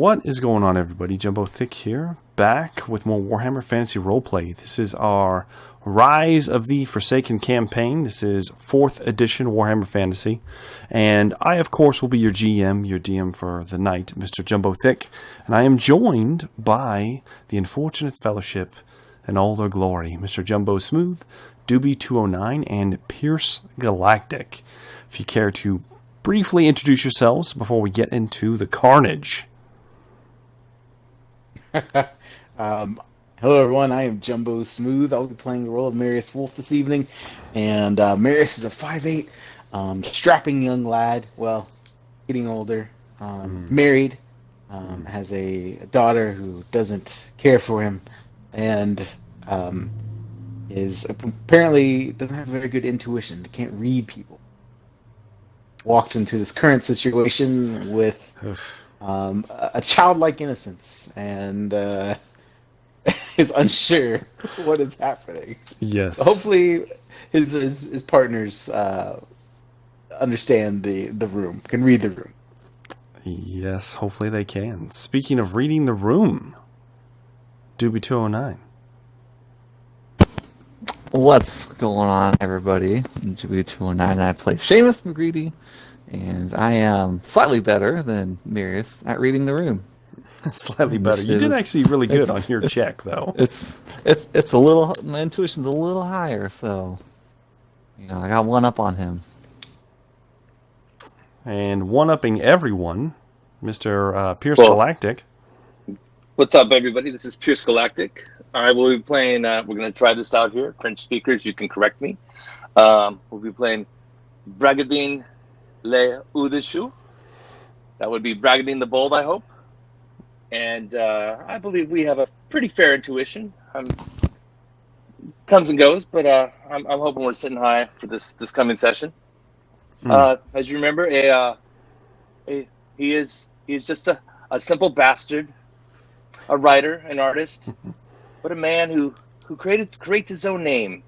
What is going on, everybody? Jumbo Thick here, back with more Warhammer Fantasy Roleplay. This is our Rise of the Forsaken campaign. This is 4th edition Warhammer Fantasy. And I, of course, will be your GM, your DM for the night, Mr. Jumbo Thick. And I am joined by the Unfortunate Fellowship in all their glory, Mr. Jumbo Smooth, Doobie 209, and Pierce Galactic. If you care to briefly introduce yourselves before we get into the carnage. Hello everyone, I am Jumbo Smooth. I'll be playing the role of Marius Wolf this evening. And Marius is a 5'8", strapping young lad, well, getting older, married, has a daughter who doesn't care for him, and is apparently doesn't have a very good intuition, can't read people. Walked into this current situation with a childlike innocence and is unsure what is happening. Yes. Hopefully his partners understand the room, can read the room. Yes, hopefully they can. Speaking of reading the room, Doobie 209. What's going on, everybody? I'm WFRP. I play Seamus McGreedy, and I am slightly better than Marius at reading the room. Slightly better. You did actually really good on your check, though. It's a little. My intuition's a little higher, so I got one up on him. And one-upping everyone, Mr. Pierce Galactic. What's up, everybody? This is Pierce Galactic. I will be playing, we're going to try this out here. French speakers, you can correct me. We'll be playing Bragadin Le Udeshu. That would be Bragadin the Bold, I hope. And I believe we have a pretty fair intuition. Comes and goes, but I'm hoping we're sitting high for this coming session. As you remember, he is just a simple bastard, a writer, an artist, but a man who creates his own name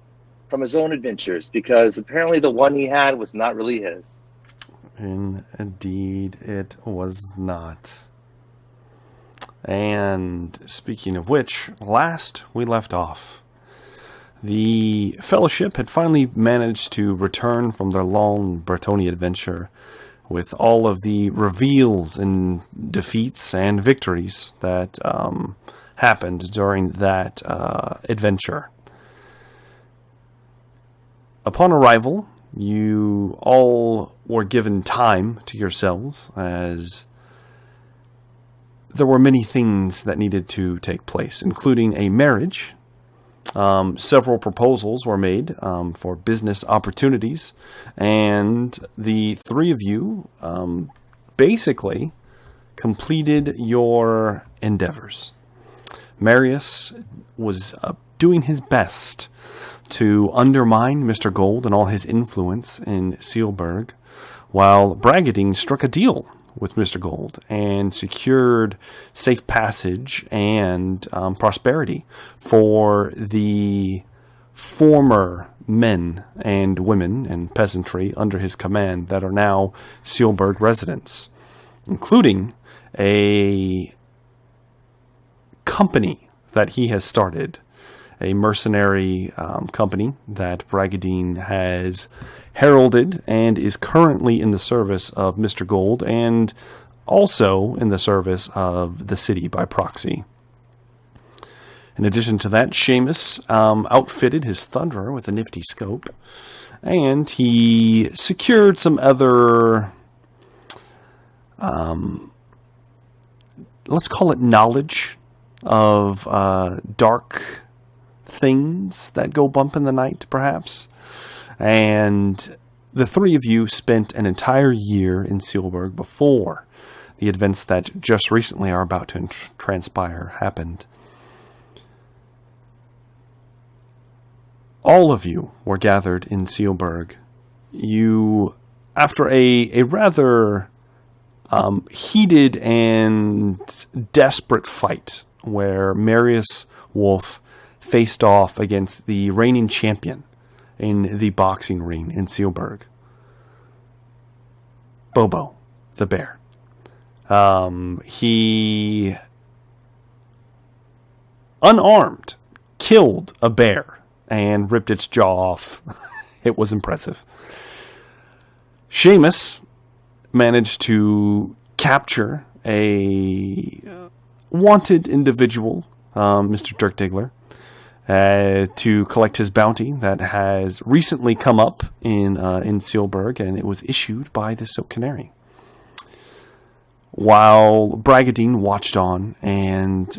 from his own adventures, because apparently the one he had was not really his. Indeed, it was not. And speaking of which, last we left off, the Fellowship had finally managed to return from their long Bretonnia adventure with all of the reveals and defeats and victories that happened during that adventure. Upon arrival, you all were given time to yourselves, as there were many things that needed to take place, including a marriage. Several proposals were made for business opportunities, and the three of you basically completed your endeavors. Marius was doing his best to undermine Mr. Gold and all his influence in Sealburg, while Bragadin struck a deal with Mr. Gold and secured safe passage and prosperity for the former men and women and peasantry under his command that are now Sealburg residents, including a company that he has started, a mercenary company that Bragadin has heralded and is currently in the service of Mr. Gold and also in the service of the city by proxy. In addition to that, Seamus outfitted his Thunderer with a nifty scope, and he secured some other, let's call it knowledge of dark things that go bump in the night, perhaps. And the three of you spent an entire year in Sealburg before the events that just recently are about to transpire happened. All of you were gathered in Sealburg. You, after a rather heated and desperate fight where Marius Wolf faced off against the reigning champion in the boxing ring in Sealburg, Bobo, the bear. He, unarmed, killed a bear and ripped its jaw off. It was impressive. Seamus managed to capture a wanted individual, Mr. Dirk Diggler, to collect his bounty that has recently come up in Sealburg, and it was issued by the Silk Canary. While Bragadine watched on and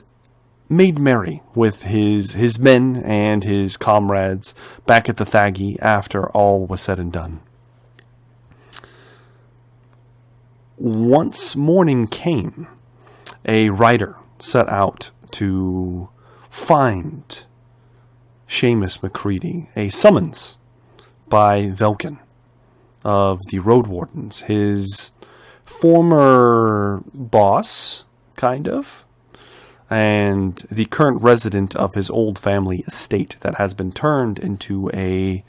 made merry with his men and his comrades back at the Thaggy after all was said and done. Once morning came, a rider set out to find Seamus McCready, a summons by Velkin of the Road Wardens, his former boss, kind of, and the current resident of his old family estate that has been turned into a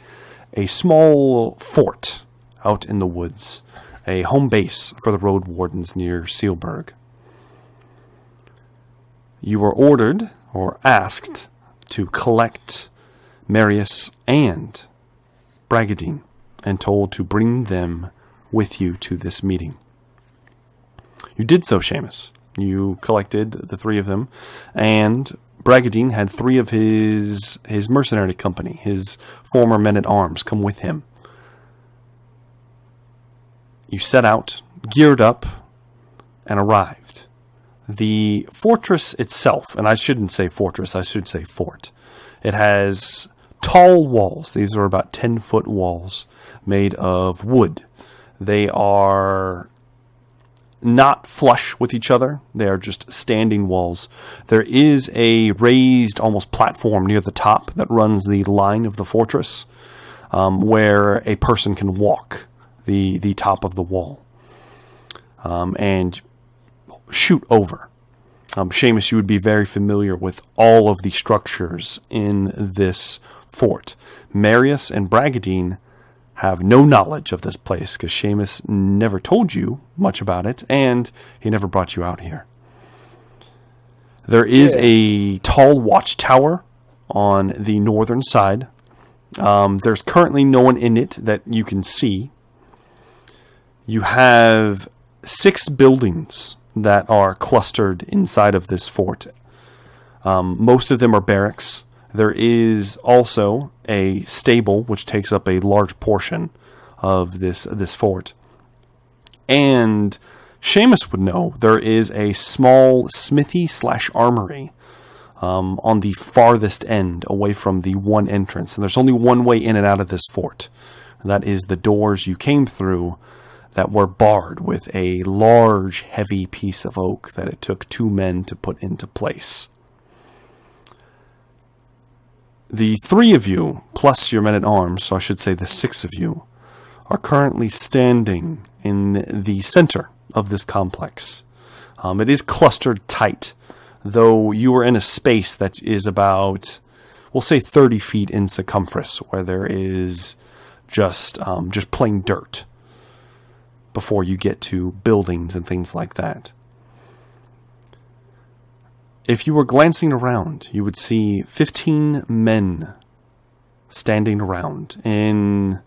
small fort out in the woods, a home base for the Road Wardens near Sealburg. You were ordered, or asked, to collect Marius and Bragadine, and told to bring them with you to this meeting. You did so, Seamus. You collected the three of them, and Bragadine had three of his mercenary company, his former men-at-arms, come with him. You set out, geared up, and arrived. The fortress itself, and I shouldn't say fortress, I should say fort. It has tall walls. These are about 10-foot walls made of wood. They are not flush with each other. They are just standing walls. There is a raised, almost platform near the top that runs the line of the fortress, where a person can walk the top of the wall and shoot over. Seamus, you would be very familiar with all of the structures in this fort. Marius and Bragadine have no knowledge of this place because Seamus never told you much about it, and he never brought you out here. There is a tall watchtower on the northern side. There's currently no one in it that you can see. You have 6 buildings that are clustered inside of this fort. Most of them are barracks. There is also a stable, which takes up a large portion of this fort. And Seamus would know there is a small smithy/armory on the farthest end, away from the one entrance. And there's only one way in and out of this fort. And that is the doors you came through that were barred with a large, heavy piece of oak that it took 2 men to put into place. The 3 of you, plus your men-at-arms, so I should say the 6 of you, are currently standing in the center of this complex. It is clustered tight, though you are in a space that is about, we'll say 30 feet in circumference, where there is just plain dirt before you get to buildings and things like that. If you were glancing around, you would see 15 men standing around in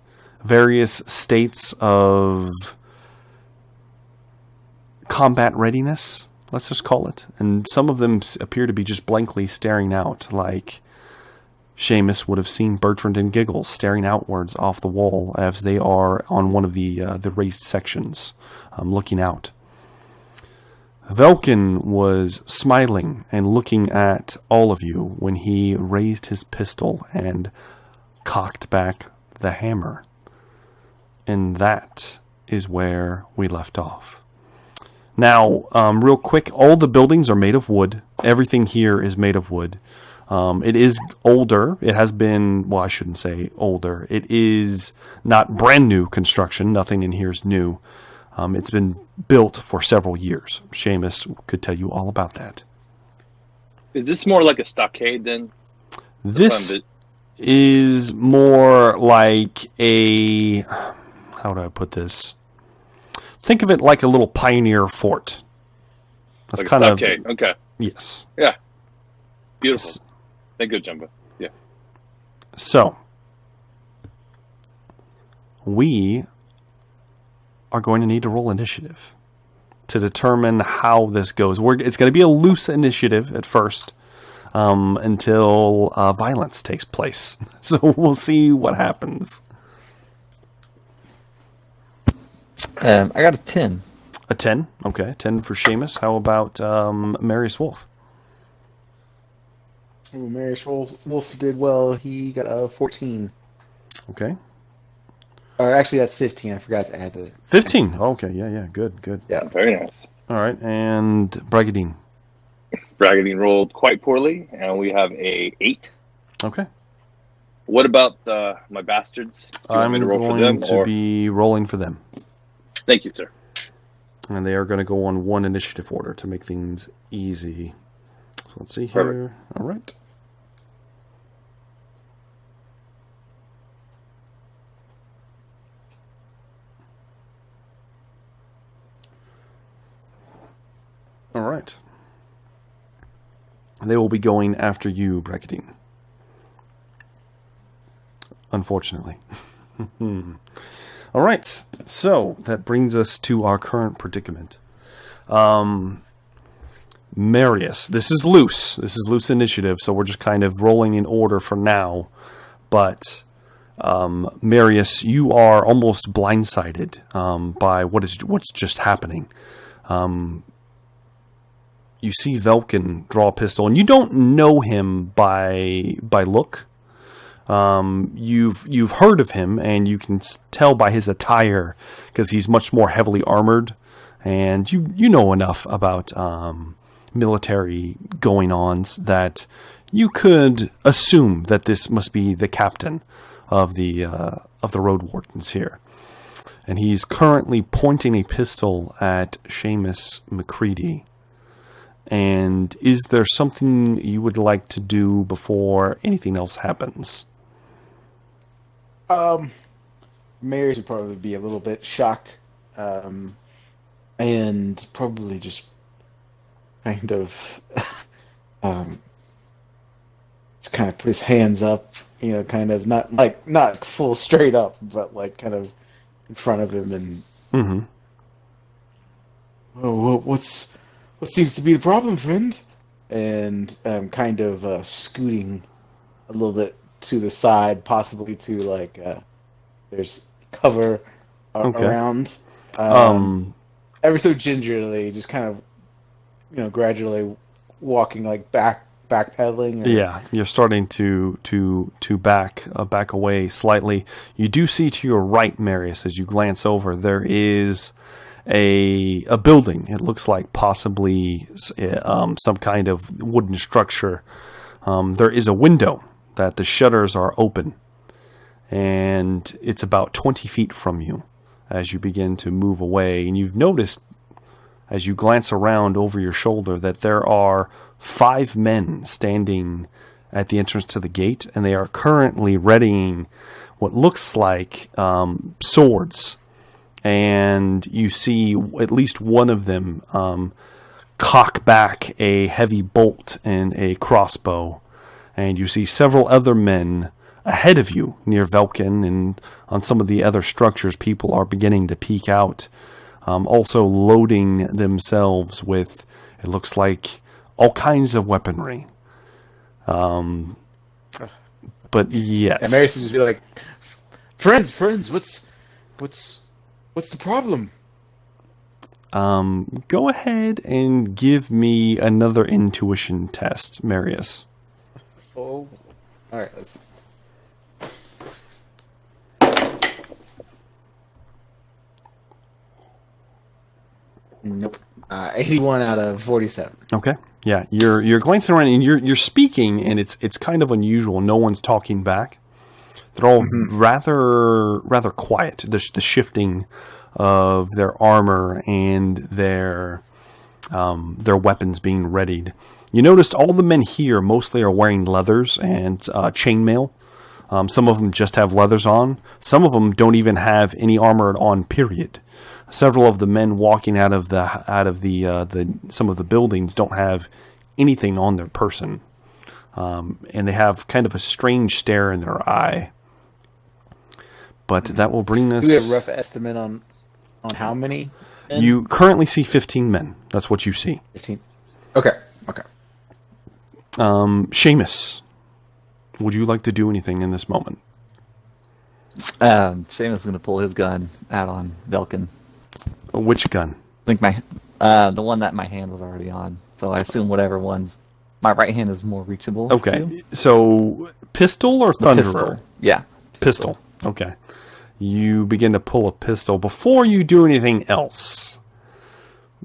various states of combat readiness, let's just call it. And some of them appear to be just blankly staring out, like Seamus would have seen Bertrand and Giggles staring outwards off the wall as they are on one of the raised sections, looking out. Velkin was smiling and looking at all of you when he raised his pistol and cocked back the hammer. And that is where we left off. Now, real quick, all the buildings are made of wood. Everything here is made of wood. It is older. It has been, well, I shouldn't say older. It is not brand new construction. Nothing in here is new. It's been built for several years. Seamus could tell you all about that. Is this more like a stockade then? This is more like a, how do I put this? Think of it like a little pioneer fort. That's like kind of okay. yes. Yeah, beautiful. Thank you, Jumbo. Yeah. So we are going to need to roll initiative to determine how this goes. It's going to be a loose initiative at first until violence takes place. So we'll see what happens. I got a 10. A 10? Okay, 10 for Seamus. How about Marius Wolf? Ooh, Marius Wolf did well. He got a 14. Okay. Or actually, that's 15. I forgot to add the 15. Okay, yeah. Good. Yeah. Very nice. All right, and Bragadine. Bragadine rolled quite poorly, and we have a 8. Okay. What about my bastards? Do you want me I'm to roll for going them, to or- be rolling for them. Thank you, sir. And they are going to go on one initiative order to make things easy. So let's see here. Perfect. All right. All right. They will be going after you, Bragadine. Unfortunately. All right. So that brings us to our current predicament. Marius, this is loose. This is loose initiative, so we're just kind of rolling in order for now. But Marius, you are almost blindsided by what's just happening. You see Velkin draw a pistol, and you don't know him by look. You've heard of him, and you can tell by his attire because he's much more heavily armored, and you know enough about military going-ons that you could assume that this must be the captain of the road wardens here, and he's currently pointing a pistol at Seamus McCready. And is there something you would like to do before anything else happens? Marius would probably be a little bit shocked, and probably just kind of, just kind of put his hands up, kind of not full straight up, but like kind of in front of him, and oh, what seems to be the problem, friend? And kind of scooting a little bit to the side, possibly to there's cover around. Ever so gingerly, just kind of, gradually walking backpedaling. Yeah, you're starting to back away slightly. You do see to your right, Marius, as you glance over, there is a building. It looks like possibly some kind of wooden structure. There is a window that the shutters are open, and it's about 20 feet from you as you begin to move away. And you've noticed, as you glance around over your shoulder, that there are 5 men standing at the entrance to the gate, and they are currently readying what looks like swords. And you see at least one of them cock back a heavy bolt and a crossbow. And you see several other men ahead of you near Velkin, and on some of the other structures, people are beginning to peek out, also loading themselves with, it looks like, all kinds of weaponry. But yes. And Marius would just be like, friends, what's the problem? Go ahead and give me another intuition test, Marius. Oh, all right. Let's. Nope. 81 out of 47. Okay. Yeah, you're glancing around and you're speaking, and it's kind of unusual. No one's talking back. They're all rather quiet. The shifting of their armor and their weapons being readied. You noticed all the men here mostly are wearing leathers and chainmail. Some of them just have leathers on. Some of them don't even have any armor on, period. Several of the men walking out of some of the buildings don't have anything on their person. And they have kind of a strange stare in their eye. But that will bring us... Do we have a rough estimate on how many men? You currently see 15 men. That's what you see. 15. Okay. Seamus, would you like to do anything in this moment? Seamus is going to pull his gun out on Velkin. Which gun? I think the one that my hand was already on. So I assume whatever one's... My right hand is more reachable. Okay. To. So, pistol or thunderer? Pistol. Yeah. Pistol. Okay. You begin to pull a pistol. Before you do anything else,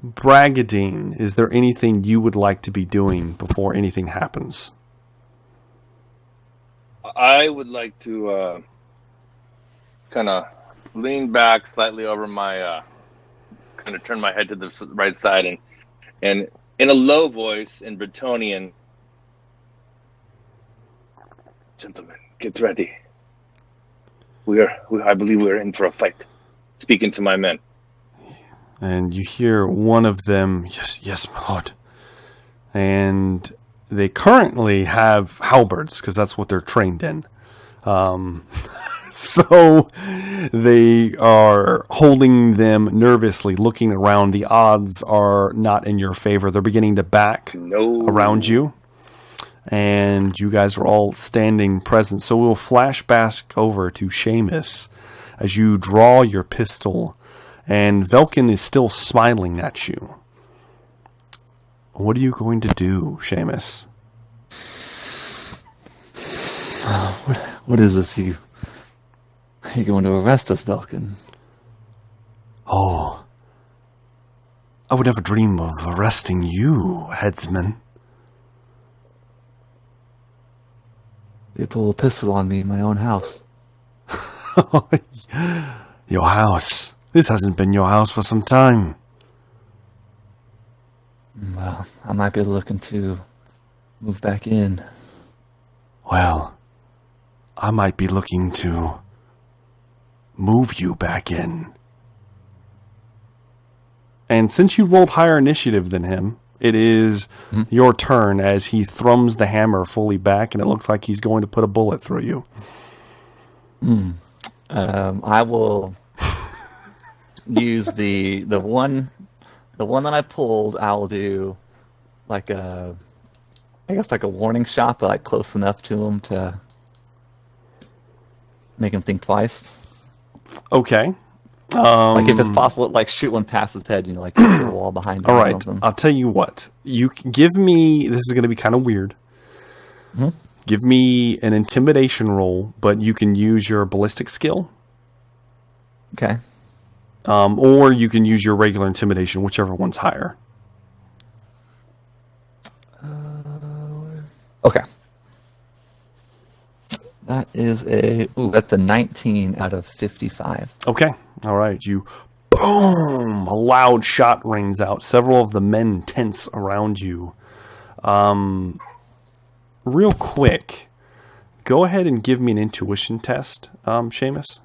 Bragadine, is there anything you would like to be doing before anything happens? I would like to kind of lean back slightly over my, kind of turn my head to the right side, and in a low voice in Bretonnian, "Gentlemen, get ready. I believe we are in for a fight." Speaking to my men. And you hear one of them, yes, my lord. And they currently have halberds, because that's what they're trained in. So they are holding them nervously, looking around. The odds are not in your favor. They're beginning to back around you. And you guys are all standing present. So we'll flash back over to Seamus as you draw your pistol. And Velkin is still smiling at you. What are you going to do, Seamus? What is this? You going to arrest us, Velkin? Oh, I would never dream of arresting you, headsman. You pull a pistol on me in my own house. Your house. This hasn't been your house for some time. Well, I might be looking to move back in. Well, I might be looking to move you back in. And since you rolled higher initiative than him, it is your turn as he thrums the hammer fully back, and it looks like he's going to put a bullet through you. I will use the one that I pulled. I'll do like a warning shot, but like close enough to him to make him think twice. Okay. Like if it's possible, like shoot one past his head, like hit the wall behind him. All or right, something. I'll tell you what. You give me. This is going to be kind of weird. Give me an intimidation roll, but you can use your ballistic skill. Okay. Or you can use your regular intimidation, whichever one's higher. Okay. That is that's a 19 out of 55. Okay. All right. You boom! A loud shot rings out. Several of the men tense around you. Real quick, go ahead and give me an intuition test, Seamus.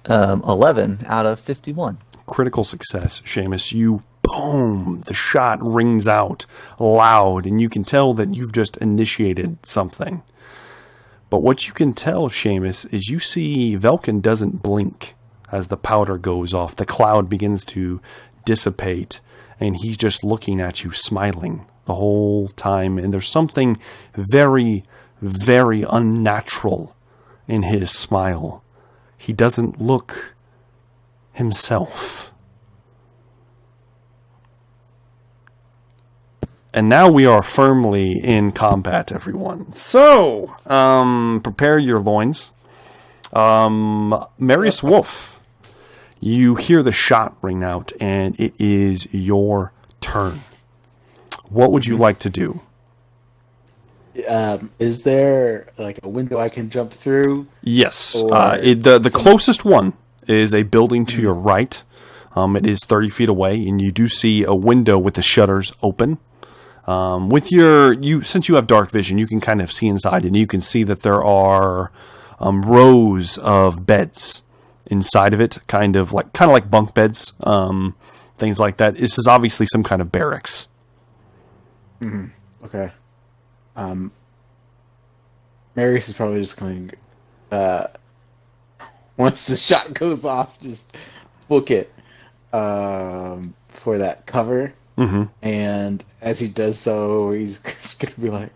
11 out of 51. Critical success, Seamus. You boom! The shot rings out loud, and you can tell that you've just initiated something. But what you can tell, Seamus, is you see Velkin doesn't blink as the powder goes off. The cloud begins to dissipate, and he's just looking at you, smiling the whole time. And there's something very, very unnatural in his smile. He doesn't look himself. And now we are firmly in combat, everyone. So, prepare your loins. Marius Wolf, you hear the shot ring out, and it is your turn. What would you like to do? Is there like a window I can jump through? Yes. The closest one is a building to your right. It is 30 feet away, and you do see a window with the shutters open. Since you have dark vision, you can kind of see inside, and you can see that there are rows of beds inside of it, kind of like bunk beds, things like that. This is obviously some kind of barracks. Mm-hmm. Okay. Marius is probably just going once the shot goes off, just book it for that cover. Mm-hmm. And as he does so, he's going to be like,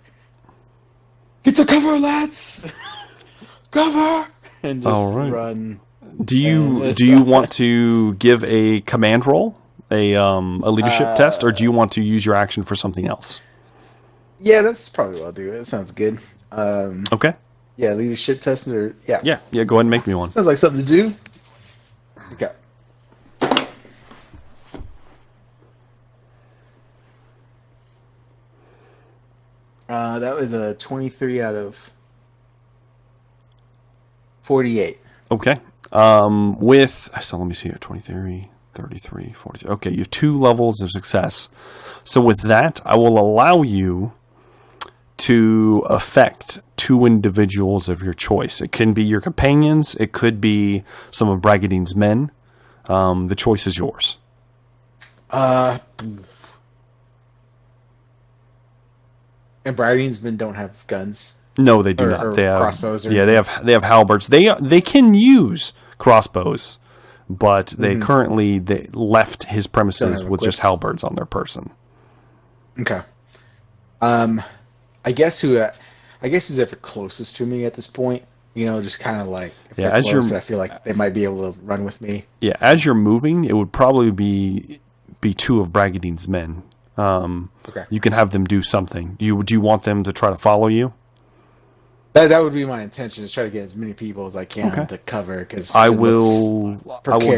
"Get to cover, lads! Cover!" And just run. Do you want to give a command roll, a leadership test, or do you want to use your action for something else? Yeah, that's probably what I'll do. That sounds good. Okay. Yeah, leadership test or Yeah. Go ahead and make me one. Sounds like something to do. Okay. That was a 23 out of 48. Okay. So let me see here. 23, 33, 43. Okay, you have 2 levels of success. So with that, I will allow you to affect 2 individuals of your choice. It can be your companions. It could be some of Bragadine's men. The choice is yours. And Bragadine's men don't have guns. No, they do not. Or They have crossbows. Or they have halberds. They can use crossbows, but they currently left his premises with just halberds on their person. Okay. I guess who's at the closest to me at this point. You know, just kind of like if they're close, I feel like they might be able to run with me. Yeah, as you're moving, it would probably be 2 of Bragadine's men. Okay. You can have them do something. Do you want them to try to follow you? That would be my intention, is try to get as many people as I can to cover. Because I will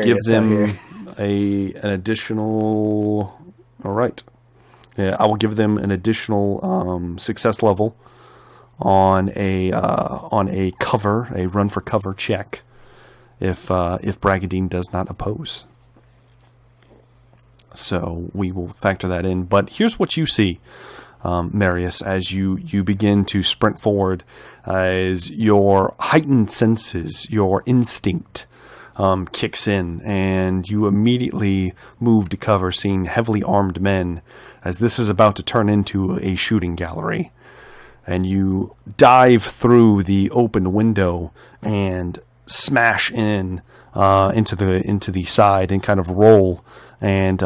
give them an additional. All right. Yeah, I will give them an additional success level on a cover, a run for cover check, if Bragadine does not oppose. So we will factor that in. But here's what you see, Marius, as you begin to sprint forward, as your heightened senses, your instinct kicks in, and you immediately move to cover, seeing heavily armed men, as this is about to turn into a shooting gallery. And you dive through the open window and smash into the side and kind of roll and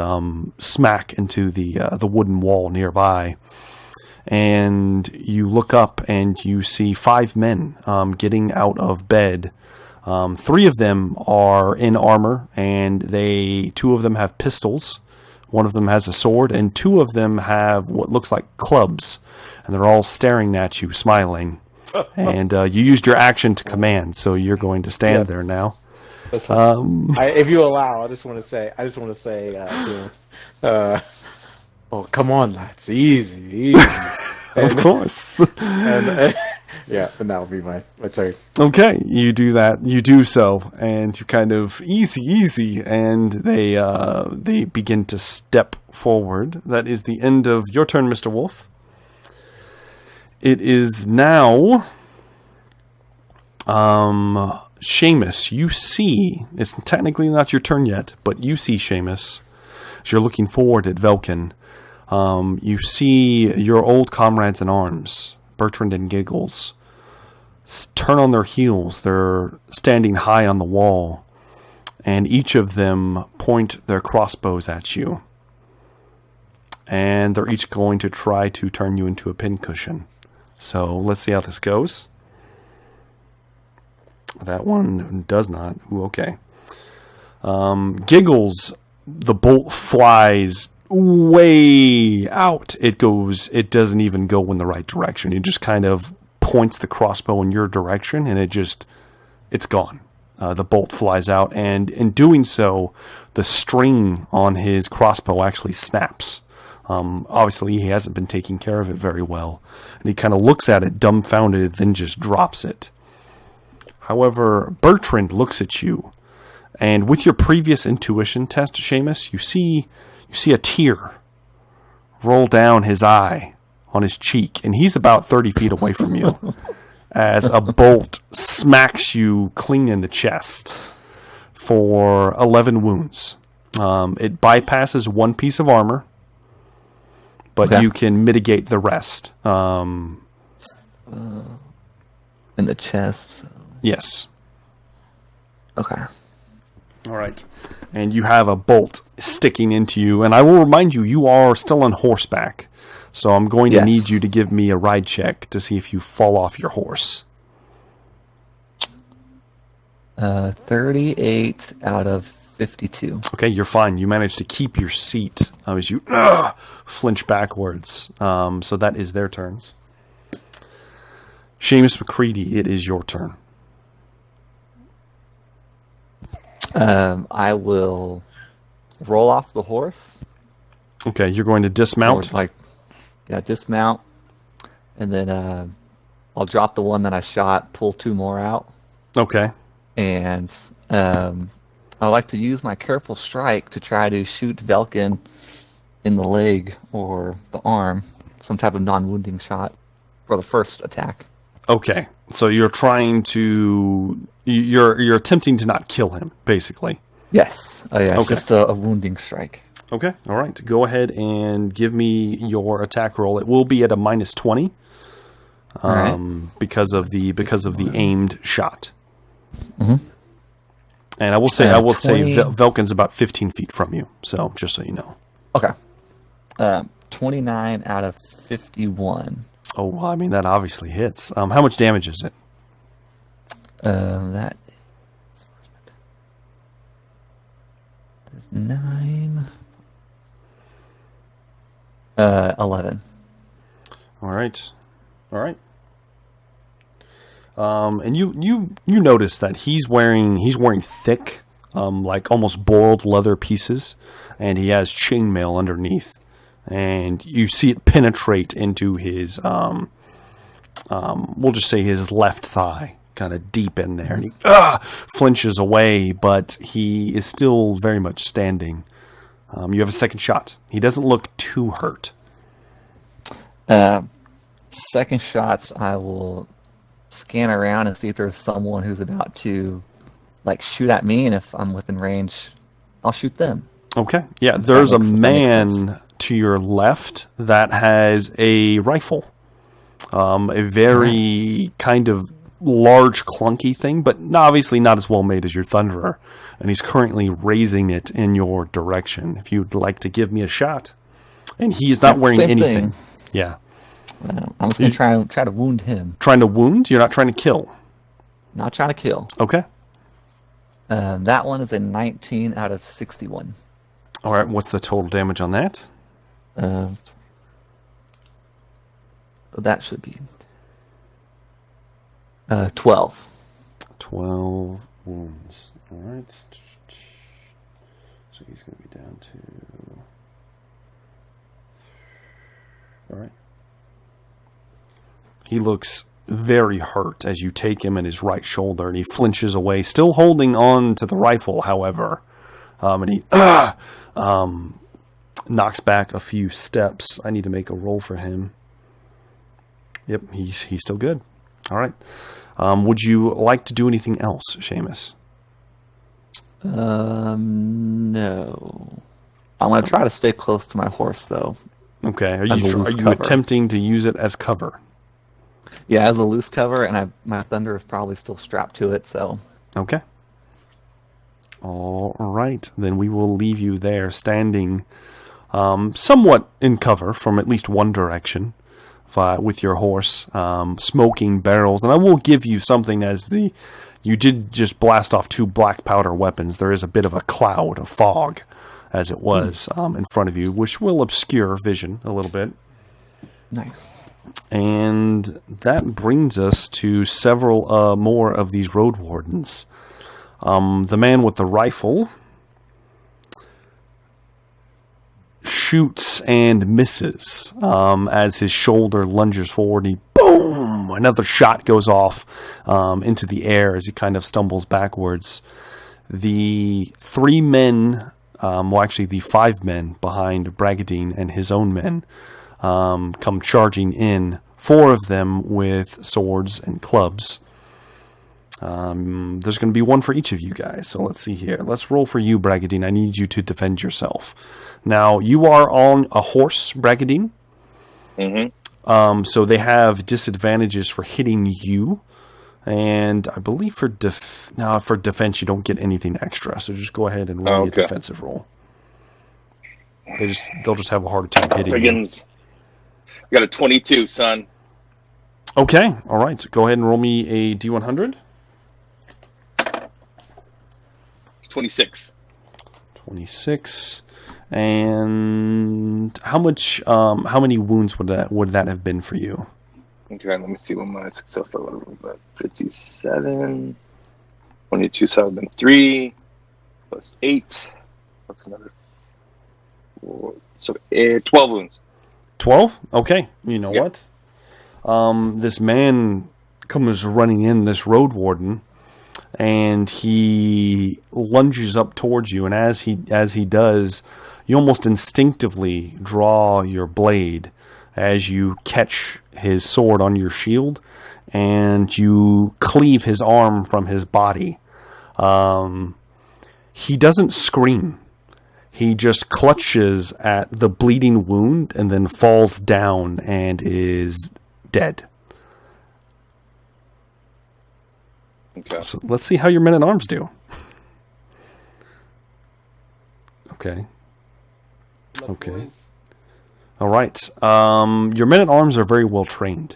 smack into the wooden wall nearby. And you look up and you see 5 men getting out of bed. 3 of them are in armor, and 2 of them have pistols. 1 of them has a sword, and 2 of them have what looks like clubs. And they're all staring at you, smiling. And you used your action to command, so you're going to stand there now. That's if you allow, I just want to say to him, oh, come on, lads, easy. Of course. And that'll be my turn. Okay, you do that. You do so, and you kind of easy, and they begin to step forward. That is the end of your turn, Mr. Wolf. It is now, Seamus. You see, it's technically not your turn yet, but you see Seamus as you're looking forward at Velkin. You see your old comrades in arms, Bertrand and Giggles, turn on their heels. They're standing high on the wall, and each of them point their crossbows at you. And they're each going to try to turn you into a pincushion. So let's see how this goes. That one does not. Ooh, okay. Giggles, the bolt flies way out. It doesn't even go in the right direction. It just kind of points the crossbow in your direction, and it's gone. The bolt flies out, and in doing so, the string on his crossbow actually snaps. Obviously, he hasn't been taking care of it very well, and he kind of looks at it dumbfounded, then just drops it. However, Bertrand looks at you, and with your previous intuition test, Seamus, you see a tear roll down his eye on his cheek, and he's about 30 feet away from you as a bolt smacks you clean in the chest for 11 wounds. It bypasses one piece of armor, but you can mitigate the rest. In the chest. Yes. Okay. All right. And you have a bolt sticking into you. And I will remind you, you are still on horseback. So I'm going to need you to give me a ride check to see if you fall off your horse. 38 out of 52. Okay, you're fine. You managed to keep your seat as you flinch backwards. So that is their turns. Seamus McCready, it is your turn. I will roll off the horse. Okay, you're going to dismount? Dismount. And then I'll drop the one that I shot, pull 2 more out. Okay. And I like to use my careful strike to try to shoot Velkin in the leg or the arm, some type of non-wounding shot for the first attack. Okay, so you're trying to... You're attempting to not kill him, basically. Yes. It's just a wounding strike. Okay, all right. Go ahead and give me your attack roll. It will be at a minus 20 because of the aimed shot. Mm-hmm. And I will say Velkin's about 15 feet from you, so just so you know. Okay. 29 out of 51. Oh, well, I mean, that obviously hits. How much damage is it? That is 9. 11. All right. And you notice that he's wearing thick, like almost boiled leather pieces, and he has chainmail underneath, and you see it penetrate into his we'll just say his left thigh, kind of deep in there, and he flinches away, but he is still very much standing. You have a second shot. He doesn't look too hurt. Second shots, I will scan around and see if there's someone who's about to shoot at me, and if I'm within range, I'll shoot them. Okay. Yeah, there's a man to your left that has a rifle. A very kind of large, clunky thing, but obviously not as well made as your Thunderer. And he's currently raising it in your direction. If you'd like to give me a shot. And he is not wearing anything. Thing. Yeah. I'm just going to try to wound him. Trying to wound? You're not trying to kill? Not trying to kill. Okay. That one is a 19 out of 61. All right. What's the total damage on that? That should be 12. 12 wounds. All right. So he's going to be down to... All right. He looks very hurt as you take him in his right shoulder, and he flinches away, still holding on to the rifle, however. And he knocks back a few steps. I need to make a roll for him. Yep, he's still good. All right. Would you like to do anything else, Seamus? No. I'm going to try to stay close to my horse, though. Okay. Are you attempting to use it as cover? Yeah, as a loose cover, and my Thunder is probably still strapped to it, so... Okay. All right. Then we will leave you there, standing somewhat in cover from at least one direction with your horse, smoking barrels. And I will give you something as you did just blast off 2 black powder weapons. There is a bit of a cloud, a fog, as it was in front of you, which will obscure vision a little bit. Nice. And that brings us to several more of these road wardens. The man with the rifle shoots and misses as his shoulder lunges forward. And boom! Another shot goes off into the air as he kind of stumbles backwards. The 3 men actually the 5 men behind Bragadine and his own men come charging in, 4 of them with swords and clubs. There's going to be one for each of you guys, so let's see here. Let's roll for you, Bragadine. I need you to defend yourself. Now, you are on a horse, Bragadine. Mm-hmm. So they have disadvantages for hitting you. And I believe for defense you don't get anything extra. So just go ahead and roll a defensive roll. They'll just have a harder time hitting you. I got a 22, son. Okay, all right. So go ahead and roll me a D100. 26. 26. And how many wounds would that have been for you? Okay, let me see what my success level was. 57. 22, so I've been 3 plus 8 plus another 4. So 12 wounds. 12? Okay. You know what? This man comes running in, this road warden, and he lunges up towards you, and as he does, you almost instinctively draw your blade as you catch his sword on your shield, and you cleave his arm from his body. He doesn't scream. He just clutches at the bleeding wound and then falls down and is dead. Okay. So let's see how your men-at-arms do. Okay. Okay. All right. Your men-at-arms are very well trained.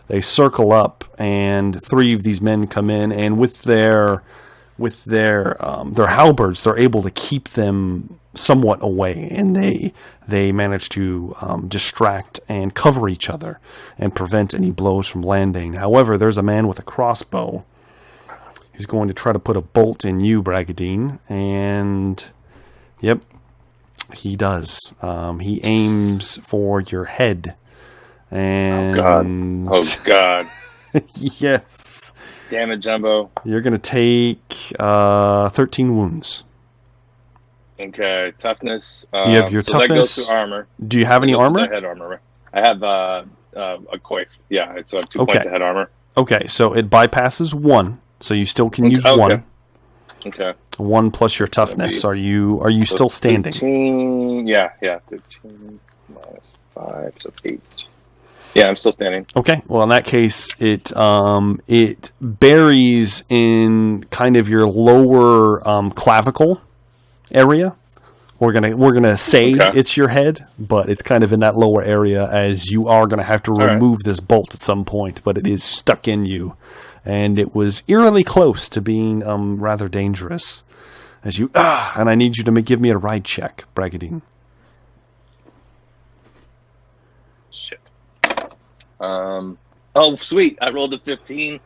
They circle up, and 3 of these men come in, and with their halberds, they're able to keep them somewhat away, and they manage to distract and cover each other and prevent any blows from landing. However, there's a man with a crossbow who's going to try to put a bolt in you, Bragadine, and yep, he does. He aims for your head. And Oh God. Yes. Damn it, Jumbo. You're going to take 13 wounds. Okay, toughness. You have your so toughness. That goes to armor. Do you have any armor? Head armor, right? I have a coif. Yeah, so I have 2 points of head armor. Okay, so it bypasses 1, so you still can use 1. Okay. 1 plus your toughness. Are you still standing? 13, yeah. 13 minus 5, so 8. Yeah, I'm still standing. Okay. Well, in that case, it buries in kind of your lower clavicle area. We're gonna say it's your head, but it's kind of in that lower area, as you are gonna have to remove this bolt at some point. But it is stuck in you, and it was eerily close to being rather dangerous. As you and I need you to give me a ride check, Bragadine. Shit. Oh, sweet! I rolled a 15.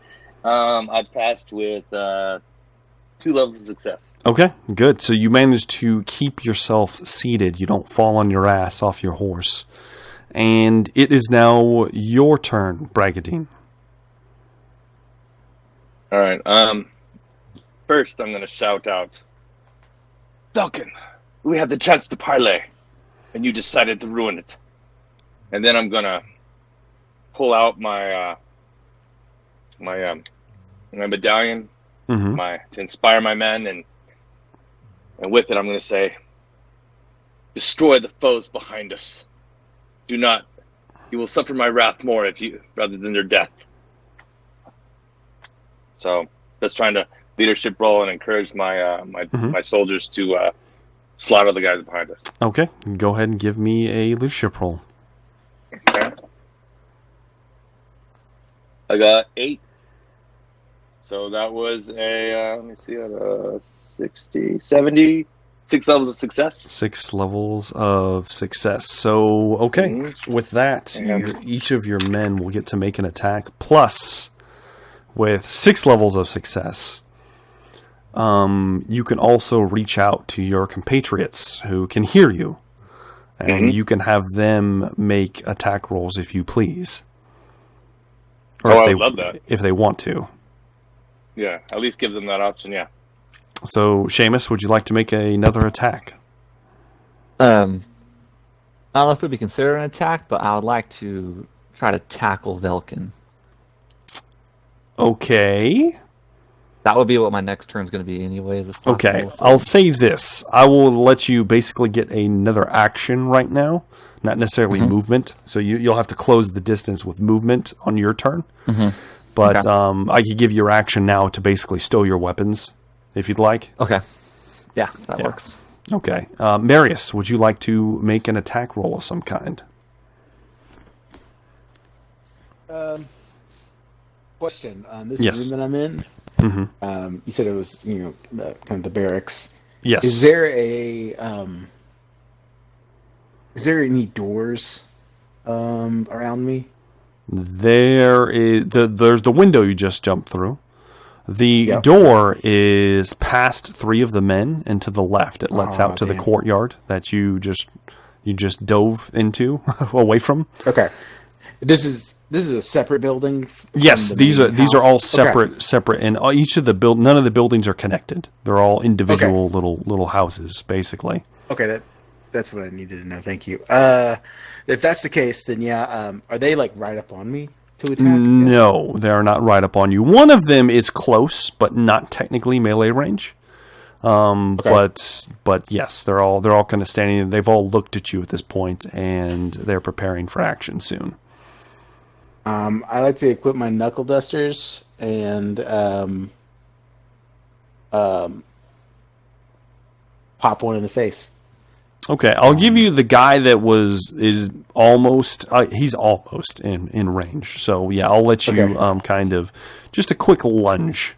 I passed with 2 levels of success. Okay, good. So you managed to keep yourself seated. You don't fall on your ass off your horse. And it is now your turn, Bragadine. All right. First, I'm going to shout out, Falcon, we had the chance to parlay, and you decided to ruin it. And then I'm going to pull out my medallion, to inspire my men, and with it I'm going to say, destroy the foes behind us. You will suffer my wrath more rather than their death. So just trying to leadership role and encourage my my soldiers to slaughter the guys behind us. Okay, go ahead and give me a leadership roll. Okay. I got 8. So that was a, let me see, 60, 70, 6 levels of success. 6 levels of success. So, okay, with that, each of your men will get to make an attack. Plus, with 6 levels of success, you can also reach out to your compatriots who can hear you. And you can have them make attack rolls if you please. Or I would love that. If they want to. Yeah, at least give them that option, yeah. So, Seamus, would you like to make another attack? I don't know if it would be considered an attack, but I would like to try to tackle Velkin. Okay. That would be what my next turn is going to be anyways. If possible, Okay, so. I'll say this. I will let you basically get another action right now, not necessarily movement. So you'll have to close the distance with movement on your turn. But I could give you your action now to basically stow your weapons, if you'd like. Okay. Yeah, that works. Okay. Marius, would you like to make an attack roll of some kind? Question on this Yes. room that I'm in. You said it was, kind of the barracks. Yes. Is there any doors around me? There's the window you just jumped through. The door is past 3 of the men and to the left. It lets out to the courtyard that you just dove into away from. Okay. This is a separate building. Yes, these are all separate, and each of none of the buildings are connected. They're all individual little houses, basically. Okay, that's what I needed to know. Thank you. If that's the case, then are they like right up on me to attack? No, they're not right up on you. One of them is close, but not technically melee range. But yes, they're all kind of standing. They've all looked at you at this point, and they're preparing for action soon. I like to equip my knuckle dusters and pop one in the face. Okay, I'll give you the guy that is almost he's almost in range. So yeah, I'll let you kind of just a quick lunge,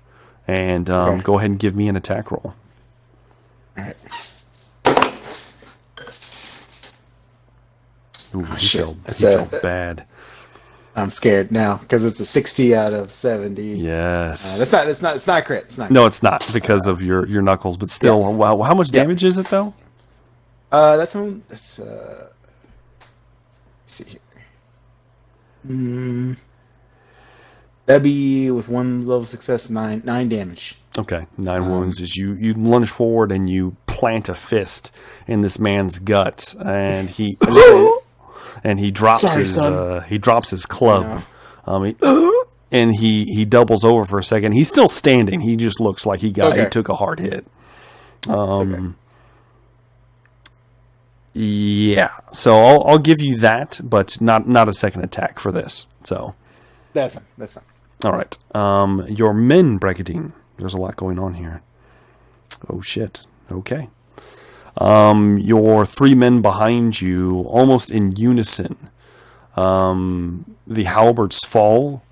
and go ahead and give me an attack roll. All right. Ooh, he felt bad. I'm scared now because it's a 60 out of 70. Yes. It's not crit. It's not. No, it's not because of your knuckles, but still, wow. How much damage is it though? Let's see here. That'd be with 1 level success, 9 damage. Okay, 9 wounds as you lunge forward and you plant a fist in this man's gut, and he drops his club. And he doubles over for a second. He's still standing. He just looks like he took a hard hit. Yeah, so I'll give you that, but not a second attack for this. So that's fine. All right, your men, Brigadier. There's a lot going on here. Oh shit. Okay. Your 3 men behind you, almost in unison. The halberds fall,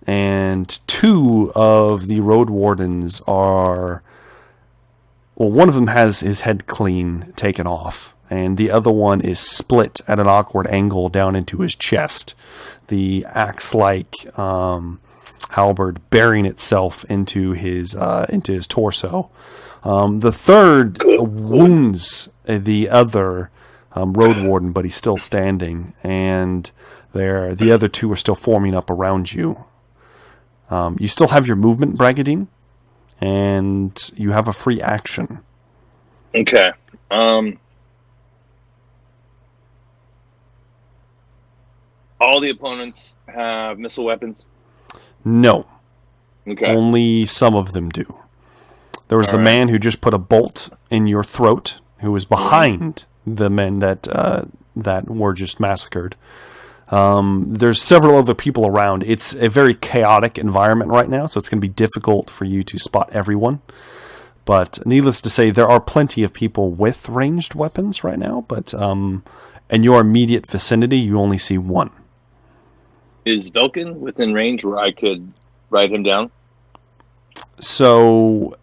and 2 of the road wardens are. Well, one of them has his head clean taken off, and the other one is split at an awkward angle down into his chest. The axe-like halberd burying itself into his torso. The third wounds the other road warden, but he's still standing, and the other 2 are still forming up around you. You still have your movement, Brigadier, and you have a free action. Okay. All the opponents have missile weapons? No. Okay. Only some of them do. There was the man who just put a bolt in your throat, who was behind the men that were just massacred. There's several other people around. It's a very chaotic environment right now, so it's going to be difficult for you to spot everyone. But needless to say, there are plenty of people with ranged weapons right now, but in your immediate vicinity, you only see 1. Is Velkin within range where I could ride him down? So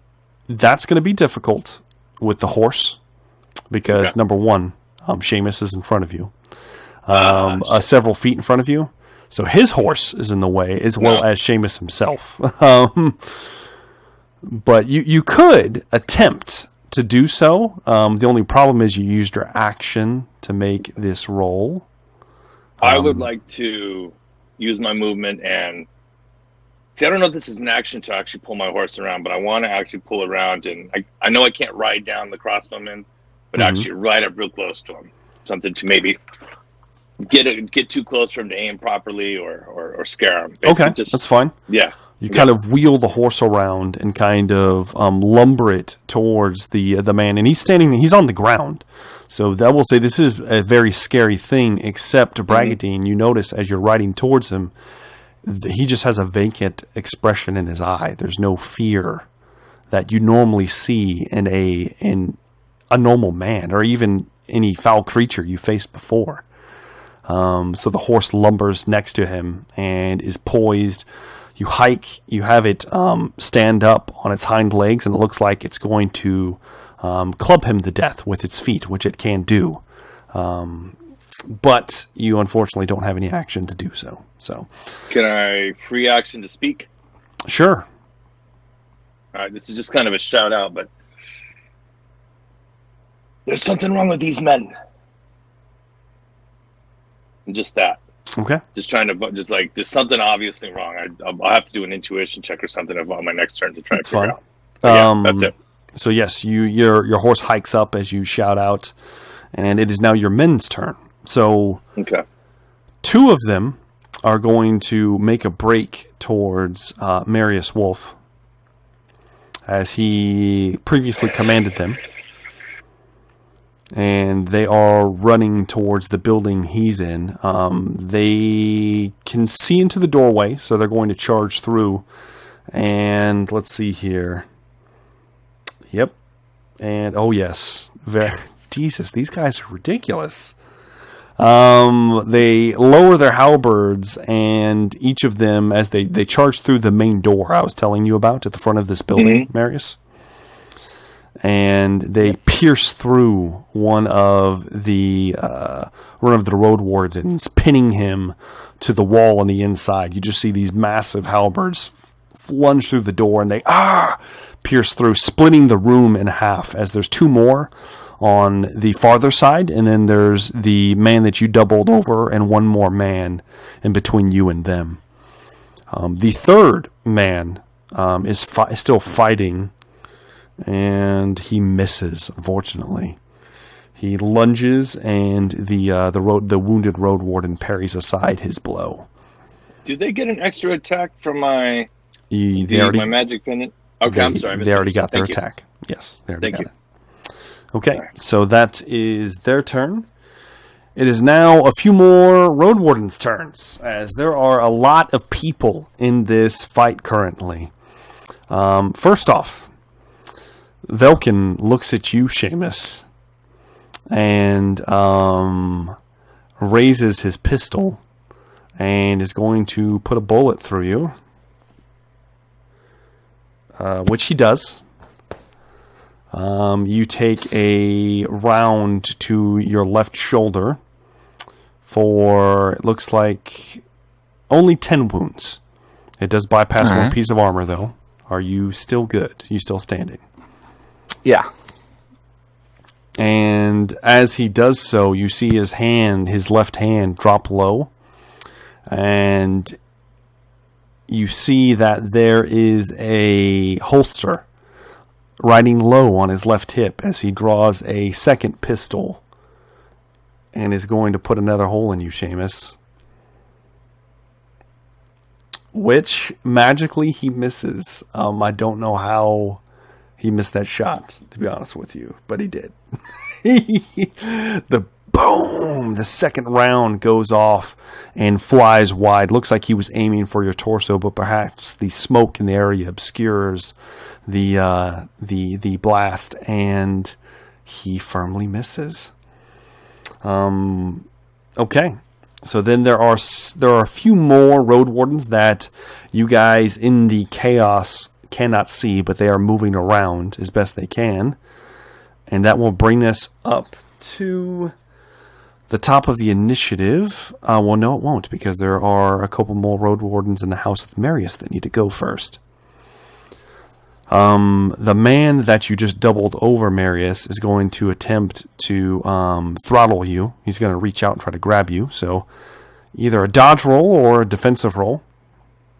that's going to be difficult with the horse, because number 1, Seamus is in front of you, several feet in front of you. So his horse is in the way, as well as Seamus himself. But you could attempt to do so. The only problem is you used your action to make this roll. I would like to use my movement and see. I don't know if this is an action to actually pull my horse around, but I want to actually pull around, and I know I can't ride down the crossbowmen, but actually right up real close to him. Something to maybe get too close for him to aim properly or scare him. Basically, Okay, that's fine. Yeah. You kind of wheel the horse around and kind of lumber it towards the man, and he's on the ground. So that will say this is a very scary thing, except Bragadine, you notice as you're riding towards him, he just has a vacant expression in his eye. There's no fear that you normally see in a normal man or even any foul creature you faced before. So the horse lumbers next to him and is poised. You hike, you have it stand up on its hind legs, and it looks like it's going to club him to death with its feet, which it can do. But you unfortunately don't have any action to do so. So, can I free action to speak? Sure. All right, this is just kind of a shout out, but there's something wrong with these men. And just that. Okay. Just trying to, there's something obviously wrong. I'll have to do an intuition check or something on my next turn to try to figure out. Yeah, that's it. So yes, your horse hikes up as you shout out, and it is now your men's turn. So okay. 2 of them are going to make a break towards Marius Wolf, as he previously commanded them. And they are running towards the building he's in. They can see into the doorway, so they're going to charge through. And let's see here. Yep. And, oh yes. Jesus, these guys are ridiculous. They lower their halberds, and each of them, as they charge through the main door I was telling you about at the front of this building, Marius. And they pierce through one of the road wardens, pinning him to the wall on the inside. You just see these massive halberds lunge through the door, and they pierce through, splitting the room in half. As there's 2 more on the farther side, and then there's the man that you doubled over, and 1 more man in between you and them. The 3rd man is still fighting. And he misses, unfortunately. He lunges, and the wounded road warden parries aside his blow. Do they get an extra attack from my magic pendant? Okay, I'm sorry. They already got their attack. Yes, they already got it. Okay, so that is their turn. It is now a few more road wardens' turns, as there are a lot of people in this fight currently. First off, Velkin looks at you, Seamus, and raises his pistol and is going to put a bullet through you, which he does. You take a round to your left shoulder for, it looks like, only 10 wounds. It does bypass 1 piece of armor, though. Are you still good? You still standing? Yeah. And as he does so, you see his left hand drop low. And you see that there is a holster riding low on his left hip as he draws a second pistol and is going to put another hole in you, Seamus. Which, magically, he misses. I don't know how he missed that shot, to be honest with you, but he did. The boom! The second round goes off and flies wide. Looks like he was aiming for your torso, but perhaps the smoke in the area obscures the blast, and he firmly misses. Okay. So then there are a few more road wardens that you guys in the chaos cannot see, but they are moving around as best they can. And that will bring us up to the top of the initiative. Well, no, it won't, because there are a couple more road wardens in the house with Marius that need to go first. The man that you just doubled over, Marius, is going to attempt to throttle you. He's going to reach out and try to grab you. So either a dodge roll or a defensive roll.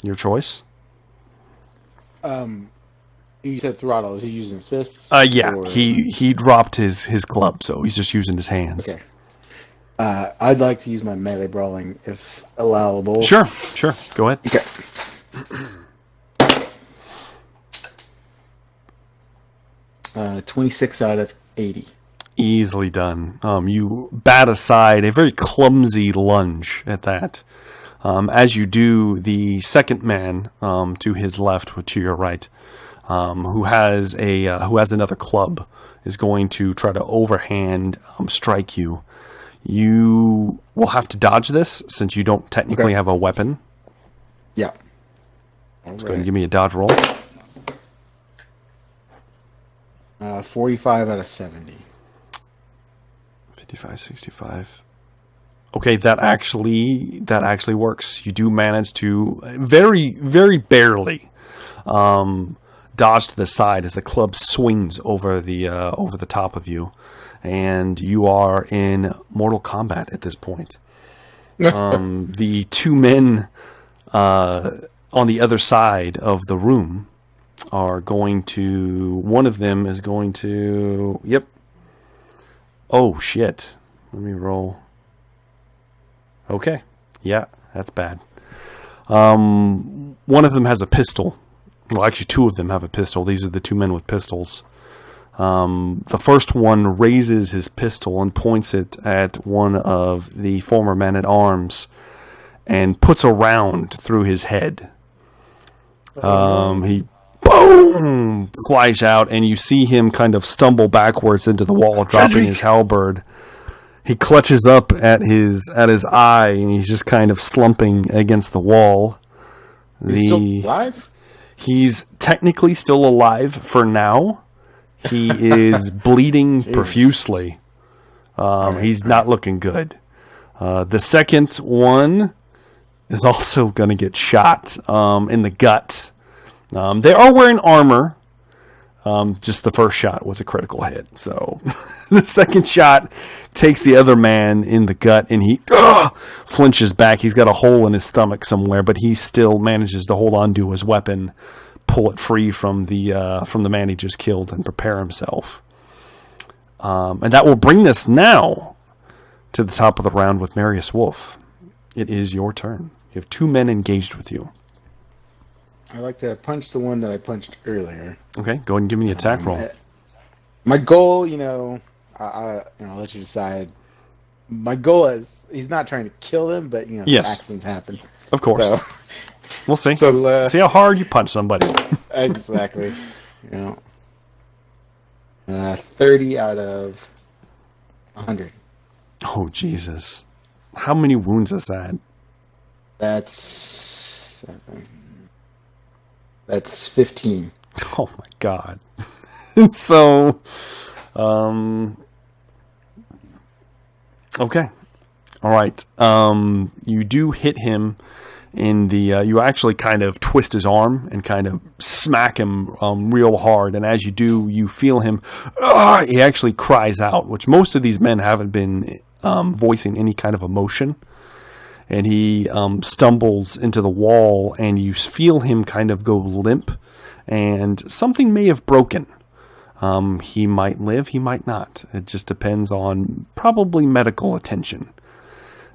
Your choice. You said throttle. Is he using his fists? Yeah. Or... He dropped his club, so he's just using his hands. Okay. I'd like to use my melee brawling if allowable. Sure. Go ahead. Okay. 26 out of 80. Easily done. You bat aside a very clumsy lunge at that. As you do, the second man to his left, or to your right, who has another club, is going to try to overhand strike you. You will have to dodge this since you don't technically have a weapon. Yeah. Let's go ahead and give me a dodge roll. 45 out of 70. 55, 65. Okay, that actually works. You do manage to very, very barely dodge to the side as the club swings over the top of you, and you are in mortal combat at this point. The two men on the other side of the room are going to... One of them is going to... Yep. Oh, shit. Let me roll. Okay. Yeah, that's bad. One of them has a pistol. Well, actually, two of them have a pistol. These are the two men with pistols. The first one raises his pistol and points it at one of the former men-at-arms and puts a round through his head. He boom flies out, and you see him kind of stumble backwards into the wall, dropping his halberd. He clutches up at his eye, and he's just kind of slumping against the wall. He's still alive? He's technically still alive for now. He is bleeding profusely. He's not looking good. The second one is also going to get shot in the gut. They are wearing armor. Just the first shot was a critical hit. So the second shot takes the other man in the gut, and he flinches back. He's got a hole in his stomach somewhere, but he still manages to hold on to his weapon, pull it free from the man he just killed, and prepare himself. And that will bring us now to the top of the round with Marius Wolf. It is your turn. You have two men engaged with you. I like to punch the one that I punched earlier. Okay, go ahead and give me an attack roll. My goal, I'll let you decide. My goal is, he's not trying to kill him, but yes. Accidents happen. Of course. So, we'll see. So see how hard you punch somebody. Exactly. 30 out of 100. Oh Jesus! How many wounds is that? That's 7. That's 15. Oh my God. So, okay. All right. You do hit him in the, you actually kind of twist his arm and kind of smack him real hard. And as you do, you feel him, he actually cries out, which most of these men haven't been voicing any kind of emotion. And he stumbles into the wall, and you feel him kind of go limp, and something may have broken. He might live, he might not. It just depends on probably medical attention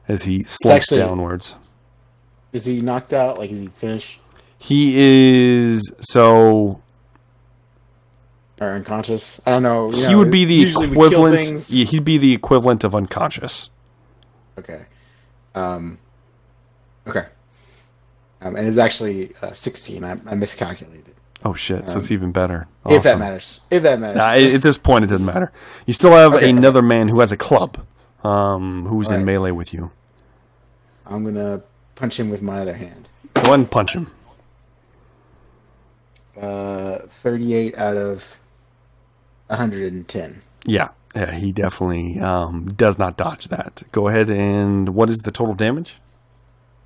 as he slumps downwards. Is he knocked out? Like, is he finished? He is, or unconscious? I don't know. He would be the equivalent. Yeah, he'd be the equivalent of unconscious. Okay. Okay. And it's actually 16. I miscalculated. Oh shit! So it's even better. Awesome. If that matters. At this point, it doesn't matter. You still have another man who has a club, who's in melee with you. I'm gonna punch him with my other hand. Go ahead and punch him. 38 out of 110. Yeah, he definitely does not dodge that. Go ahead and what is the total damage?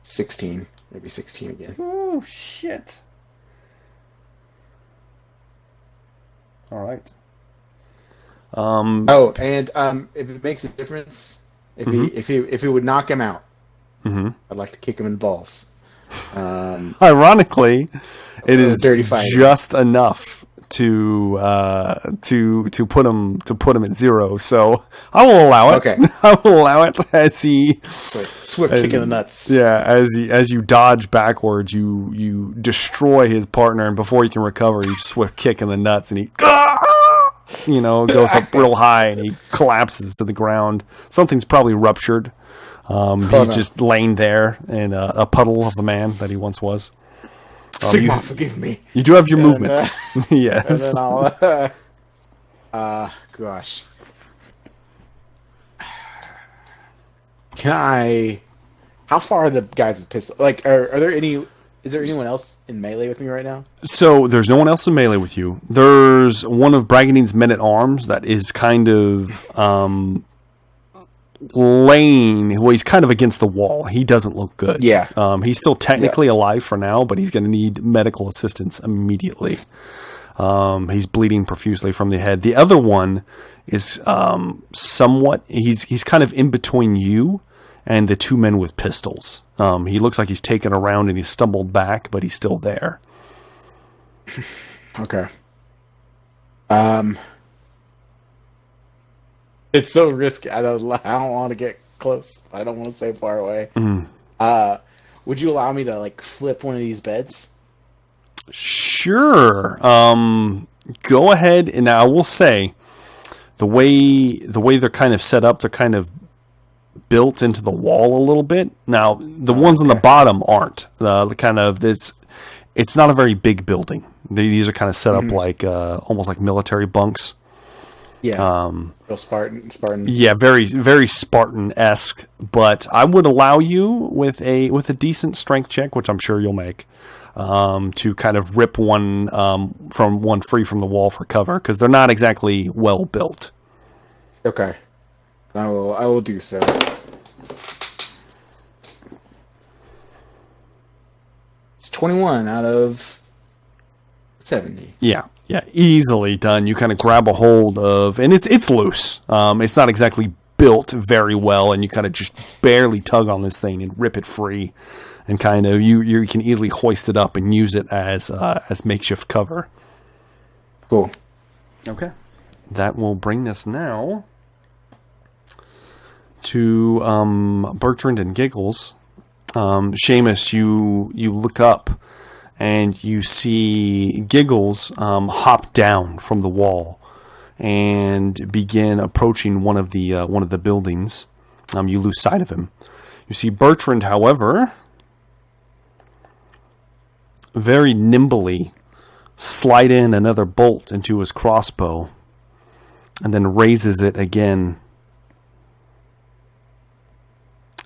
16. Maybe 16 again. Oh, shit. All right. And if it makes a difference, if he would knock him out, I'd like to kick him in the balls. Ironically, it is dirty fight. just enough to put him at 0. So I will allow it. Okay. I will allow it as he Swift kick in the nuts. Yeah, as you dodge backwards, you destroy his partner, and before he can recover, you swift kick in the nuts, and he goes up real high, and he collapses to the ground. Something's probably ruptured. He's just laying there in a puddle of a man that he once was. Sigma, forgive me. You do have your movement. Yes. And then I'll, gosh. How far are the guys with pistol? Like, is there anyone else in melee with me right now? So there's no one else in melee with you. There's one of Bragadin's men-at-arms that is kind of laying. Well, he's kind of against the wall. He doesn't look good. Yeah. He's still technically alive for now, but he's going to need medical assistance immediately. He's bleeding profusely from the head. The other one is somewhat. He's kind of in between you and the two men with pistols. He looks like he's taken around and he's stumbled back, but he's still there. Okay. It's so risky. I don't want to get close. I don't want to stay far away. Mm. Would you allow me to like flip one of these beds? Sure. Go ahead, and I will say the way they're kind of set up, they're kind of built into the wall a little bit. Now, the ones on the bottom aren't. It's not a very big building. These are kind of set up like almost like military bunks. Yeah. Real Spartan. Yeah, very, very Spartan-esque. But I would allow you with a decent strength check, which I'm sure you'll make, to kind of rip one free from the wall for cover, because they're not exactly well built. Okay. I will do so. It's 21 out of 70. Yeah, easily done. You kind of grab a hold of, and it's loose. It's not exactly built very well, and you kind of just barely tug on this thing and rip it free, and kind of you can easily hoist it up and use it as makeshift cover. Cool. Okay, that will bring us now to Bertrand and Giggles. Seamus, you look up and you see Giggles hop down from the wall and begin approaching one of the buildings. You lose sight of him. You see Bertrand, however, very nimbly slide in another bolt into his crossbow and then raises it again.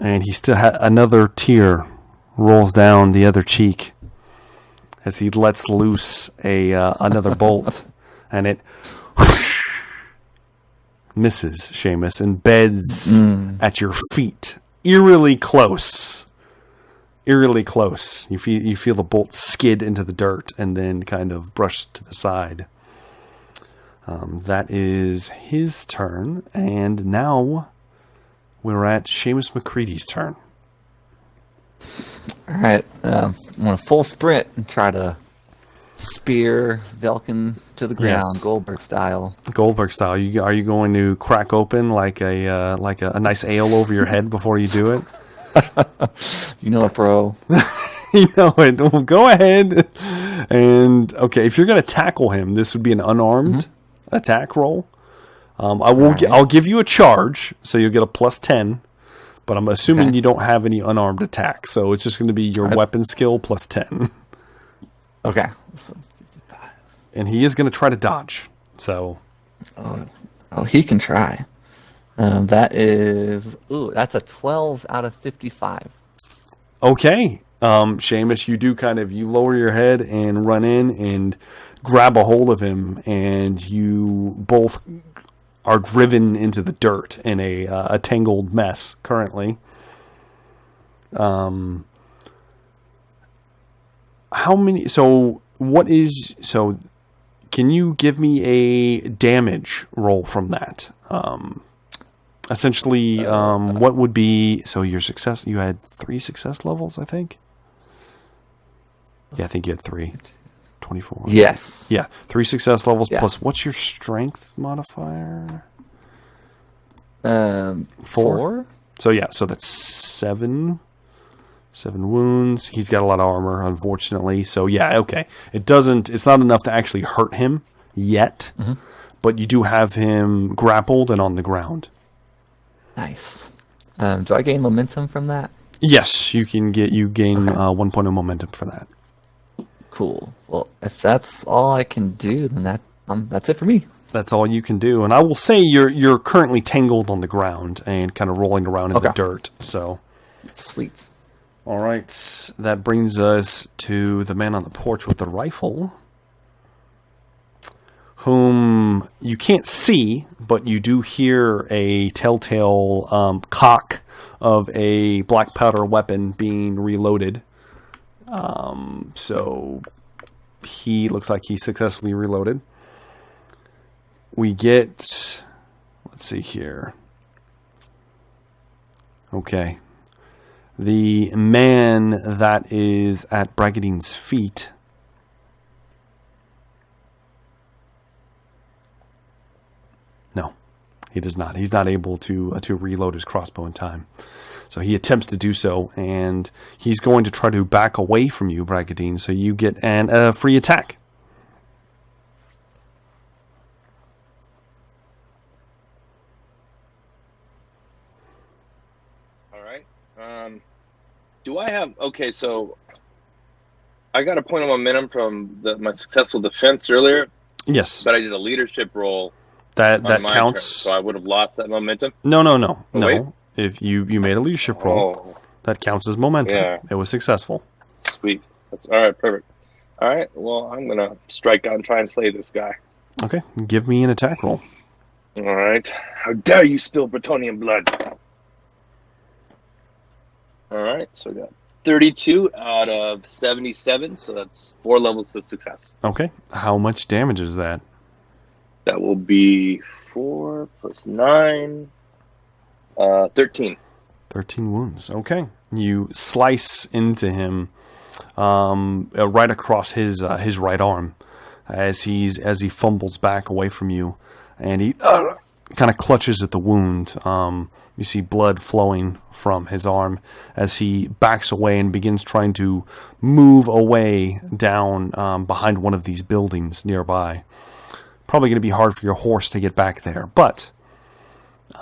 And he still another tear rolls down the other cheek as he lets loose another bolt, and it misses Seamus and beds at your feet, eerily close. You feel the bolt skid into the dirt and then kind of brush to the side. That is his turn, and now we're at Seamus McCready's turn. All right, I'm going to full sprint and try to spear Velkin to the ground, Yes. Goldberg style. Goldberg style. Are you going to crack open like a nice ale over your head before you do it? You know it, bro. You know it. Well, go ahead. And okay, if you're going to tackle him, this would be an unarmed attack roll. I'll give you a charge, so you'll get a +10. But I'm assuming you don't have any unarmed attack, so it's just going to be your weapon skill +10. Okay. So, And he is going to try to dodge. So. Oh, he can try. That's a 12 out of 55. Okay. Seamus, you lower your head and run in and grab a hold of him, and you both are driven into the dirt in a tangled mess currently. How many? Can you give me a damage roll from that? Essentially, what would be your success? You had 3 success levels, I think. Yeah, I think you had 3. 24. Yes. Yeah, 3 success levels Yeah. plus what's your strength modifier? 4. So yeah, so that's 7 wounds. He's got a lot of armor, unfortunately. So yeah, okay. It's not enough to actually hurt him yet, but you do have him grappled and on the ground. Nice. Do I gain momentum from that? Yes, you gain 1 point of momentum for that. Cool. Well, if that's all I can do, then that's it for me. That's all you can do. And I will say you're currently tangled on the ground and kind of rolling around in the dirt. So, Sweet. all right, that brings us to the man on the porch with the rifle, whom you can't see, but you do hear a telltale cock of a black powder weapon being reloaded. So he looks like he successfully reloaded. We get, let's see here. Okay. The man that is at Bragadine's feet no, he does not. He's not able to reload his crossbow in time. So he attempts to do so, and he's going to try to back away from you, Bragadine, so you get a free attack. All right. Do I have... Okay, so I got a point of momentum from my successful defense earlier, Yes. but I did a leadership roll. That on my counts. turn, so I would have lost that momentum. No. wait. If you made a leadership roll, that counts as momentum. Yeah. It was successful. Sweet. All right, perfect. All right, well, I'm going to strike out and try and slay this guy. Okay, give me an attack roll. All right. How dare you spill Bretonian blood? All right, so I got 32 out of 77, so that's 4 levels of success. Okay, how much damage is that? That will be 4 plus 9, 13. 13 wounds. Okay, you slice into him right across his right arm as he fumbles back away from you, and he kind of clutches at the wound. You see blood flowing from his arm as he backs away and begins trying to move away down behind one of these buildings nearby. Probably going to be hard for your horse to get back there, but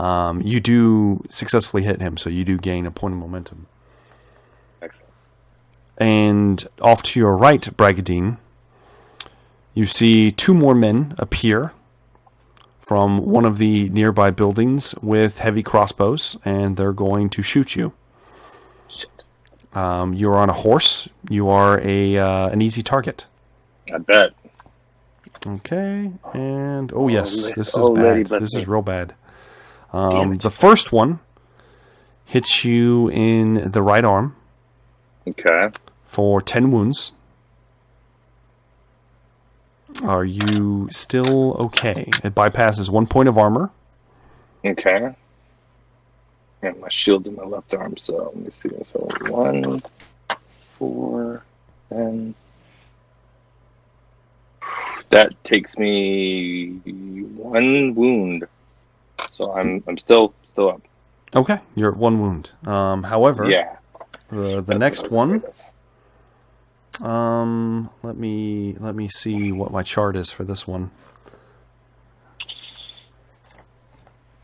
you do successfully hit him, so you do gain a point of momentum. Excellent. And off to your right, Bragadine, you see 2 more men appear from one of the nearby buildings with heavy crossbows, and they're going to shoot you. Shit. You're on a horse. You are an easy target. I bet. Okay, and yes, this is Lady, bad. This is real bad. Damn it. The first one hits you in the right arm Okay. for 10 wounds. Are you still okay? It bypasses 1 point of armor. Okay. And my shield's in my left arm, so let me see. So 1, 4, and that takes me 1 wound. So I'm still up. Okay, you're at 1 wound. However, Yeah. the That's next what I was one. afraid of. Let me see what my chart is for this one.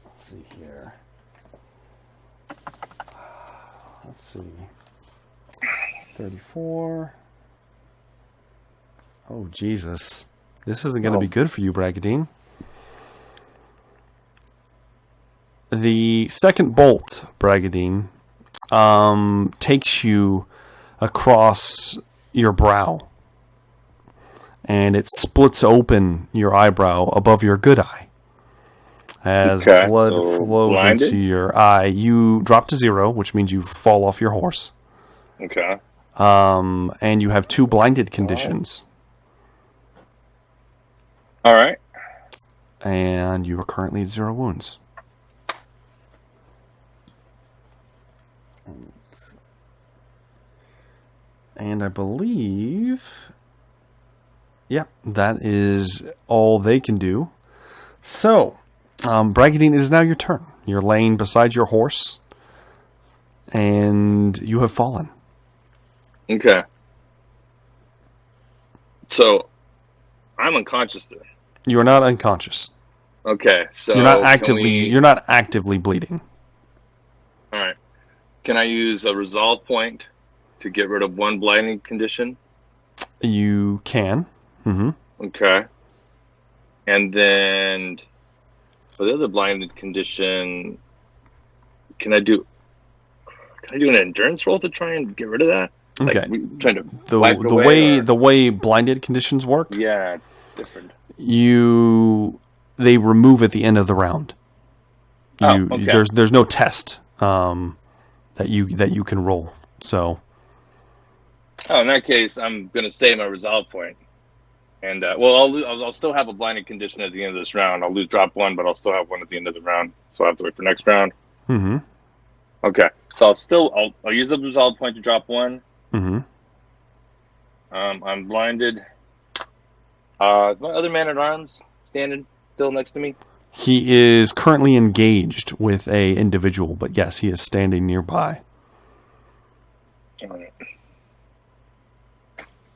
Let's see here. Let's see. 34. Oh, Jesus. This isn't going to be good for you, Bragadine. The second bolt, Bragadine, takes you across your brow, and it splits open your eyebrow above your good eye. As blood so flows blinded? into your eye, you drop to 0, which means you fall off your horse. Okay. And you have 2 blinded conditions. All right. And you are currently at 0 wounds. And I believe Yep, that is all they can do. So, Bragadine, it is now your turn. You're laying beside your horse, and you have fallen. Okay. So, I'm unconscious there. You are not unconscious. Okay, so You're not actively bleeding. All right. Can I use a resolve point to get rid of one blinding condition? You can. Mm-hmm. Okay. And then for the other blinded condition, can I do an endurance roll to try and get rid of that? Okay. Like, trying to the way blinded conditions work. Yeah, it's different. They remove at the end of the round. Okay. There's no test that you can roll. So. Oh, in that case, I'm gonna stay at my resolve point, and I'll still have a blinded condition at the end of this round. I'll drop one, but I'll still have one at the end of the round. So I will have to wait for next round. Mm-hmm. Okay. So I'll use the resolve point to drop one. Mm-hmm. I'm blinded. Is my other man at arms standing still next to me? He is currently engaged with a individual, but yes, he is standing nearby. All right.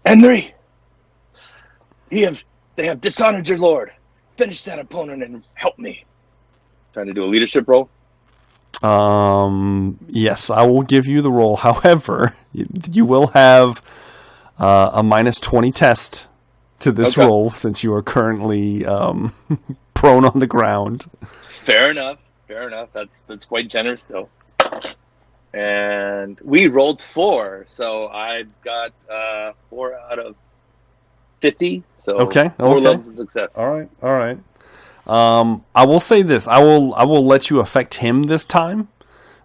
Henry, they have dishonored your lord. Finish that opponent and help me. Trying to do a leadership role? Yes, I will give you the roll. However, you will have a -20 test to this roll since you are currently prone on the ground. Fair enough. That's quite generous still. And we rolled 4, so I got 4 out of 50. So 4 levels of success. All right. I will say this: I will let you affect him this time,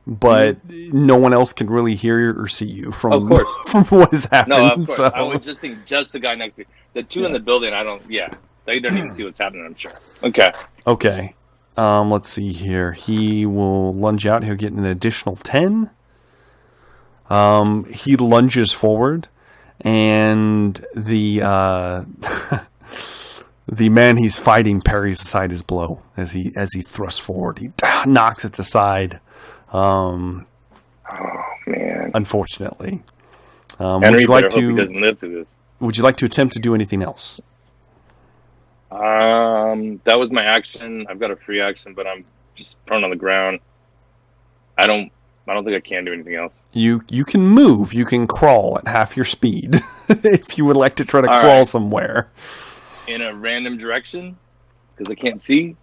but no one else can really hear or see you from what has happened. No, of course. So. I would just think just the guy next to me. The two in the building, they don't even see what's happening. I'm sure. Okay. Let's see here. He will lunge out. He'll get an additional 10. He lunges forward, and the the man he's fighting parries aside his blow as he thrusts forward. He knocks at the side. Oh man! Unfortunately, would you like to? Hope he doesn't live to this. Would you like to attempt to do anything else? That was my action. I've got a free action, but I'm just prone on the ground. I don't think I can do anything else. You can move. You can crawl at half your speed if you would like to try to crawl somewhere. In a random direction? Because I can't see?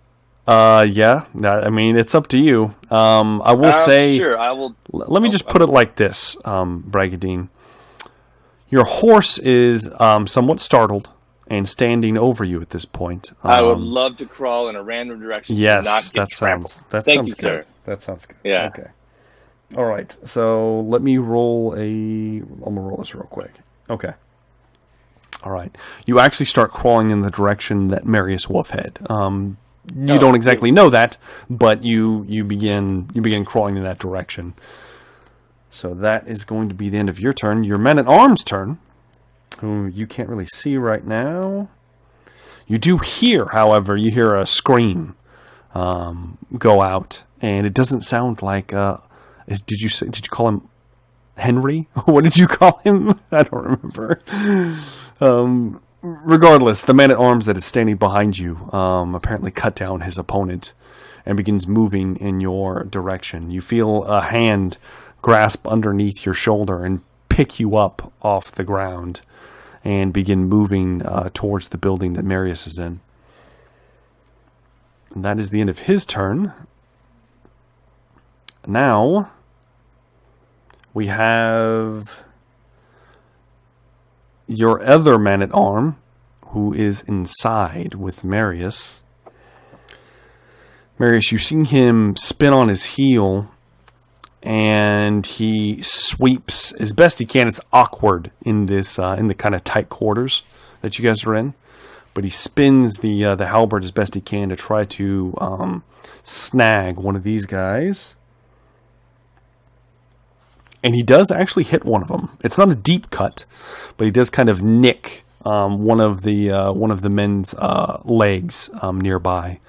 Yeah. I mean, it's up to you. I will say... Sure, I will... Let me just put it like this, Bragadine. Your horse is somewhat startled and standing over you at this point. I would love to crawl in a random direction. Yes, that sounds good. Sir. That sounds good. Yeah. Okay. All right. So let me roll I'm gonna roll this real quick. Okay. All right. You actually start crawling in the direction that Marius Wolfhead. You don't exactly know that, but you begin crawling in that direction. So that is going to be the end of your turn. Your men-at-arms turn, who you can't really see right now. You do hear, however, a scream go out, and it doesn't sound like. Did you call him Henry? What did you call him? I don't remember. Regardless, the man-at-arms that is standing behind you apparently cut down his opponent and begins moving in your direction. You feel a hand grasp underneath your shoulder and pick you up off the ground and begin moving towards the building that Marius is in. And that is the end of his turn. Now, we have your other man-at-arm, who is inside with Marius. Marius, you see him spin on his heel, and he sweeps as best he can. It's awkward in this in the kind of tight quarters that you guys are in, but he spins the halberd as best he can to try to snag one of these guys. And he does actually hit one of them. It's not a deep cut, but he does kind of nick one of the men's legs nearby,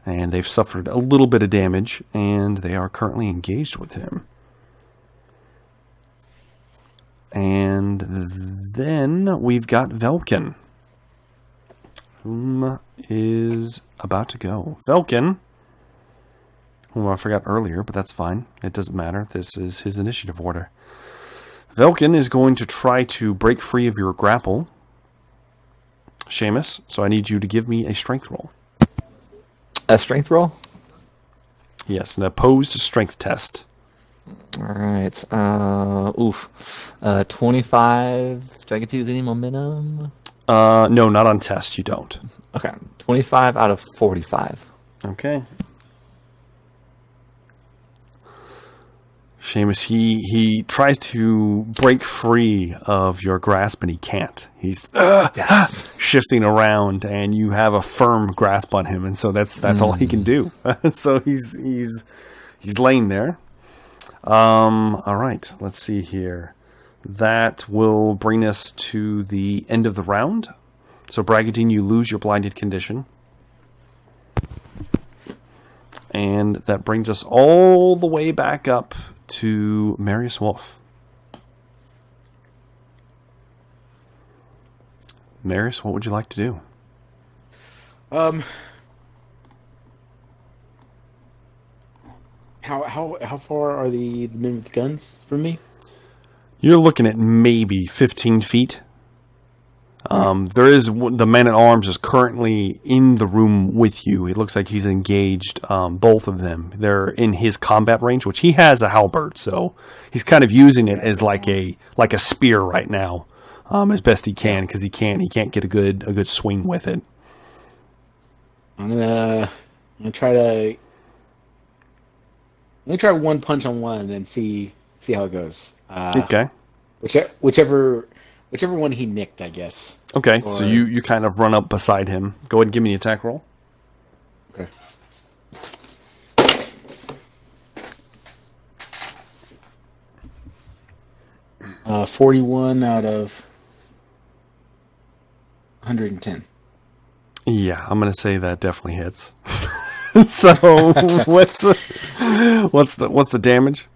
and they've suffered a little bit of damage, and they are currently engaged with him. And then we've got Velkin, whom is about to go. Velkin, whom I forgot earlier, but that's fine. It doesn't matter. This is his initiative order. Velkin is going to try to break free of your grapple, Seamus, so I need you to give me a strength roll. A strength roll? Yes, an opposed strength test. All right. 25. Do I get to use any momentum? No, not on test. You don't. Okay. 25 out of 45. Okay. Seamus, he tries to break free of your grasp, and he can't. He's shifting around, and you have a firm grasp on him, and so that's all he can do. So he's laying there. All right, let's see here. That will bring us to the end of the round. So Bragadine, you lose your blinded condition. And that brings us all the way back up to Marius Wolf. Marius, what would you like to do? How far are the men with guns from me? You're looking at maybe 15 feet. There is the man at arms is currently in the room with you. It looks like he's engaged both of them. They're in his combat range, which he has a halberd, so he's kind of using it as like a spear right now, as best he can, because he can't get a good swing with it. I'm gonna try one punch on one and then see how it goes. Okay. Whichever one he nicked, I guess. Okay, so you kind of run up beside him. Go ahead and give me an attack roll. Okay. Uh, 41 out of 110. Yeah, I'm gonna say that definitely hits. So what's the damage?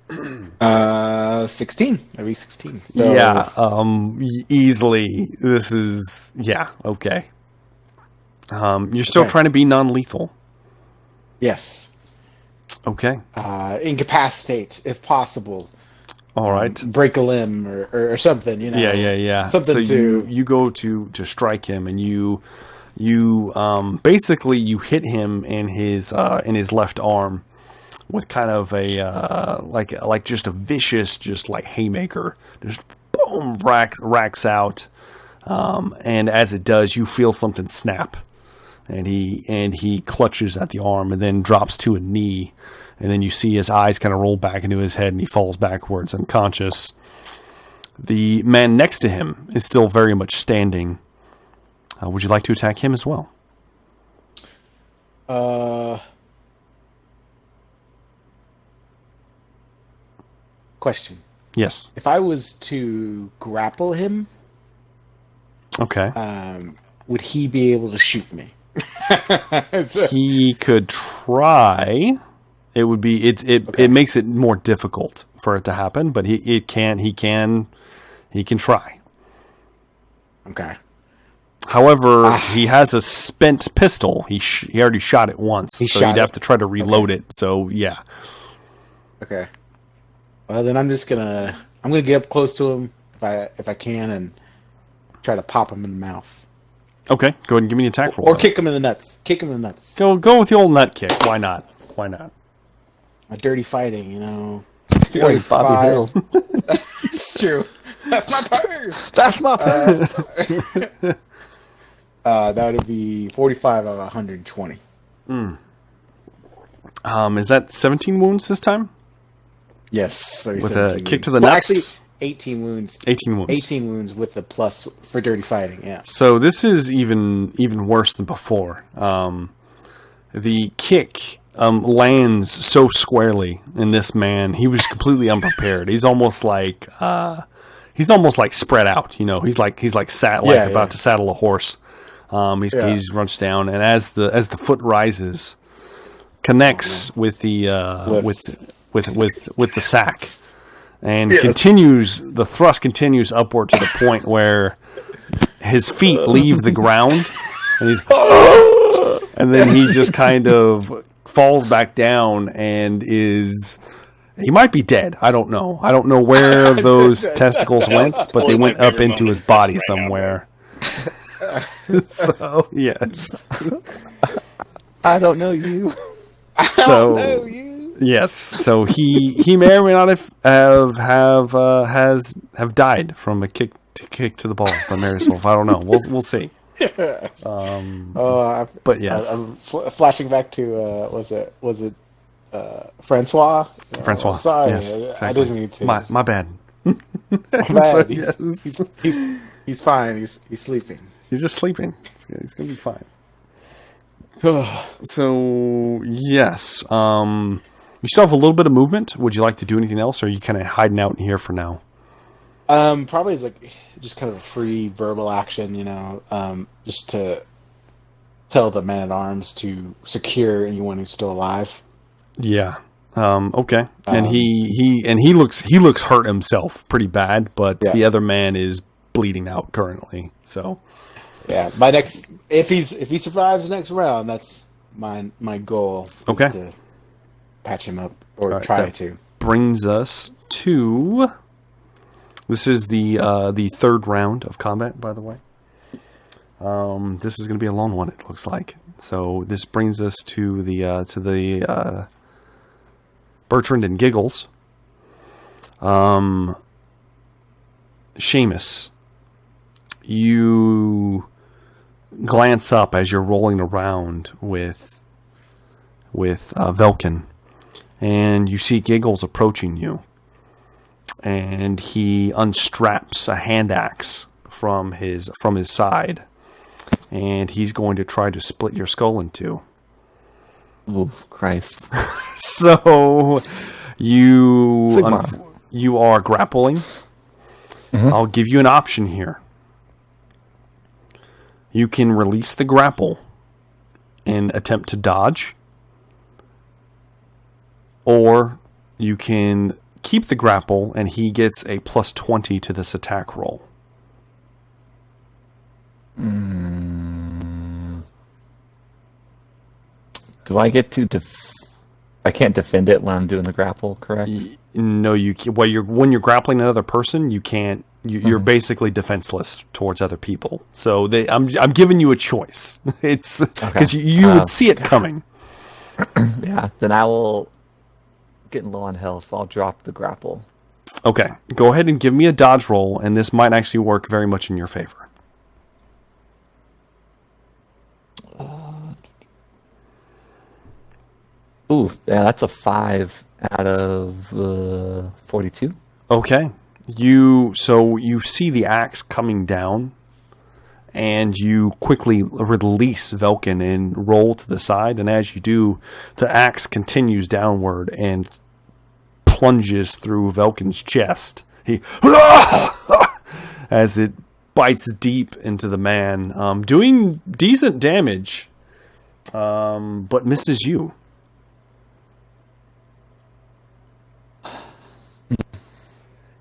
16. Every 16. So, Yeah, easily. This is okay. You're still trying to be non-lethal. Yes. Okay. Incapacitate if possible. All right. Break a limb or something. You know. Yeah. Something so you go to strike him, and you basically you hit him in his left arm with kind of a like just a vicious just like haymaker, just boom racks out, and as it does, you feel something snap, and he clutches at the arm and then drops to a knee, and then you see his eyes kind of roll back into his head and he falls backwards unconscious. The man next to him is still very much standing. Would you like to attack him as well? Question. Yes. If I was to grapple him, Okay. Would he be able to shoot me? He could try. It would be it makes it more difficult for it to happen, but he can try. Okay. However, he has a spent pistol. He already shot it once, so he'd have to try to reload it. So yeah. Okay. Well, then I'm gonna get up close to him if I can and try to pop him in the mouth. Okay, go ahead and give me an attack roll. Or kick him in the nuts. Go with the old nut kick. Why not? My dirty fighting, you know. Like Bobby Hill. It's true. That's my purse. That's my purse. That would be 45 out of 120. Is that 17 wounds this time? Yes. With a kick to the nuts? Actually, 18 wounds. 18 wounds. 18 wounds with the plus for dirty fighting, yeah. So this is even worse than before. The kick lands so squarely in this man. He was completely unprepared. He's almost like he's almost like spread out. You know, he's like about to saddle a horse. He's runched down, and as the foot rises, connects with the with the sack, and continues. The thrust continues upward to the point where his feet leave the ground, and then he just kind of falls back down and is. He might be dead. I don't know. I don't know where those testicles went, but they went up into his body somewhere. So, yes. I don't know you. Yes. So he may or may not have died from a kick to the ball from Marius Wolf. I don't know. We'll see. But yes. I'm flashing back to was it Francois? Francois. Sorry, yes, exactly. I didn't mean to. My bad. My bad. So, he's fine. He's sleeping. He's just sleeping. He's gonna be fine. So yes, you still have a little bit of movement. Would you like to do anything else, or are you kind of hiding out in here for now? Probably is just kind of a free verbal action, just to tell the man at arms to secure anyone who's still alive. Yeah. Okay. And he looks hurt himself pretty bad, but the other man is bleeding out currently. So. Yeah. If he survives the next round, that's my goal. Okay. To patch him up or try to. Brings us to. This is the third round of combat, by the way. This is going to be a long one. It looks like. So this brings us to the Bertrand and Giggles. Seamus, you glance up as you're rolling around with Velkin, and you see Giggles approaching you, and he unstraps a hand axe from his side, and he's going to try to split your skull in two. Oh, Christ. So you are grappling. Mm-hmm. I'll give you an option here. You can release the grapple and attempt to dodge, or you can keep the grapple and he gets a plus 20 to this attack roll. Do I get to I can't defend it when I'm doing the grapple, correct? No, you can. Well, when you're grappling another person, you can't. You're basically defenseless towards other people. So I'm giving you a choice. It's because you would see it coming. Yeah, then I will getting low on health, so I'll drop the grapple. Okay, go ahead and give me a dodge roll, and this might actually work very much in your favor. Ooh, yeah, that's a 5 out of 42. Okay. You see the axe coming down, and you quickly release Velkin and roll to the side, and as you do, the axe continues downward and plunges through Velkin's chest. He as it bites deep into the man, doing decent damage, but misses you.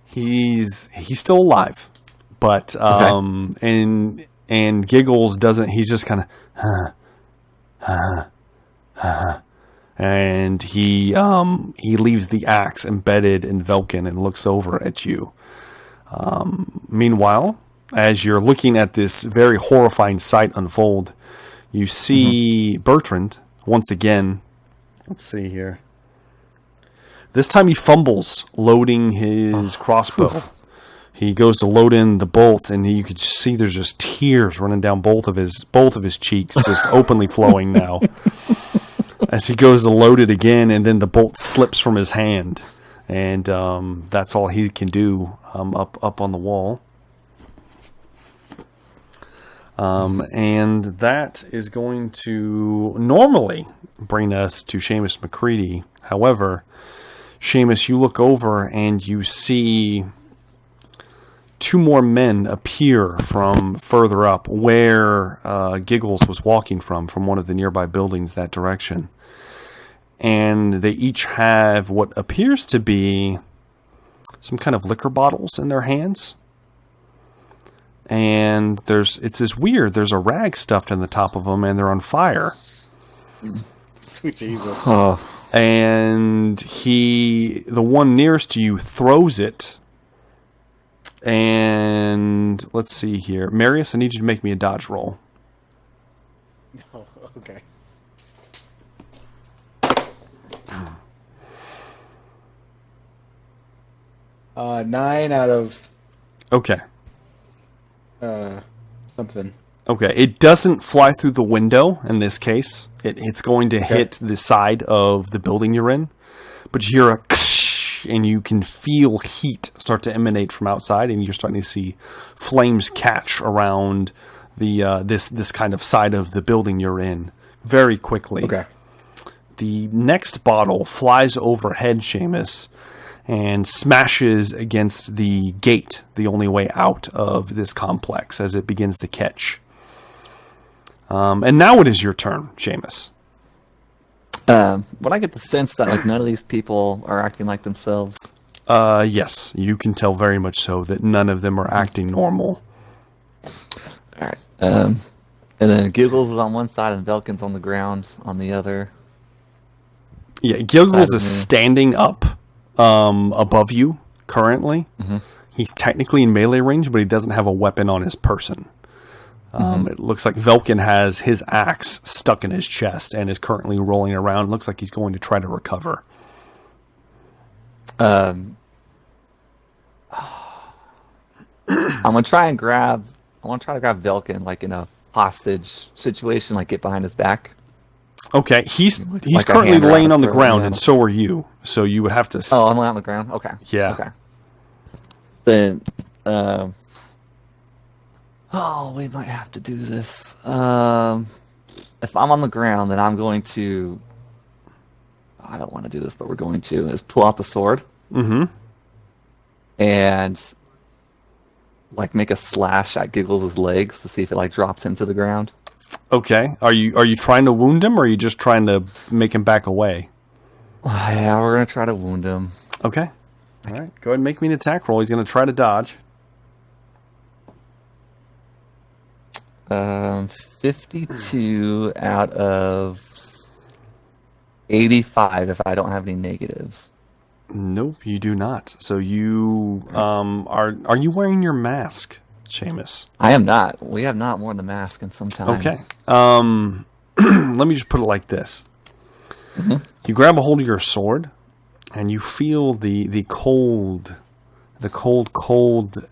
He's still alive, but and Giggles doesn't. He's just kind of and he leaves the axe embedded in Velkin and looks over at you. Meanwhile, as you're looking at this very horrifying sight unfold, you see Bertrand once again. Let's see here. This time he fumbles loading his crossbow. He goes to load in the bolt, and you could just see there's just tears running down both of his cheeks, just openly flowing now. As he goes to load it again, and then the bolt slips from his hand, and that's all he can do up on the wall. And that is going to normally bring us to Seamus McCready. However, Seamus, you look over and you see two more men appear from further up where Giggles was walking from one of the nearby buildings that direction. And they each have what appears to be some kind of liquor bottles in their hands. And it's this weird, there's a rag stuffed in the top of them, and they're on fire. Sweet Jesus. Oh. And the one nearest to you throws it. And let's see here. Marius, I need you to make me a dodge roll. Oh, okay. Nine out of Okay. something. Okay. It doesn't fly through the window in this case. It's going to hit the side of the building you're in. But you hear a and you can feel heat start to emanate from outside, and you're starting to see flames catch around the this kind of side of the building you're in very quickly. Okay. The next bottle flies overhead, Seamus, and smashes against the gate, the only way out of this complex, as it begins to catch. And now it is your turn, Seamus. Would I get the sense that like none of these people are acting like themselves? Yes, you can tell very much so that none of them are acting normal. All right. And then Giggles is on one side and Velkin's on the ground on the other. Yeah, Giggles is standing up above you currently. Mm-hmm. He's technically in melee range, but he doesn't have a weapon on his person. It looks like Velkin has his axe stuck in his chest and is currently rolling around. Looks like he's going to try to recover. I'm gonna try to grab Velkin like in a hostage situation, like get behind his back. Okay, he's like currently laying on the ground, and so are you. So you would have to. Oh, I'm laying on the ground. Okay. Yeah. Okay. Then, we might have to do this. If I'm on the ground, then I'm going to. I don't want to do this, but we're going to is pull out the sword. Mm-hmm. And like make a slash at Giggles' legs to see if it like drops him to the ground. Okay. Are you trying to wound him, or are you just trying to make him back away? Yeah, we're gonna try to wound him. Okay. All right. Go ahead and make me an attack roll. He's gonna try to dodge. 52 out of 85 if I don't have any negatives. Nope, you do not. So you are you wearing your mask, Seamus? I am not. We have not worn the mask in some time. Okay. Let me just put it like this. Mm-hmm. You grab a hold of your sword, and you feel the cold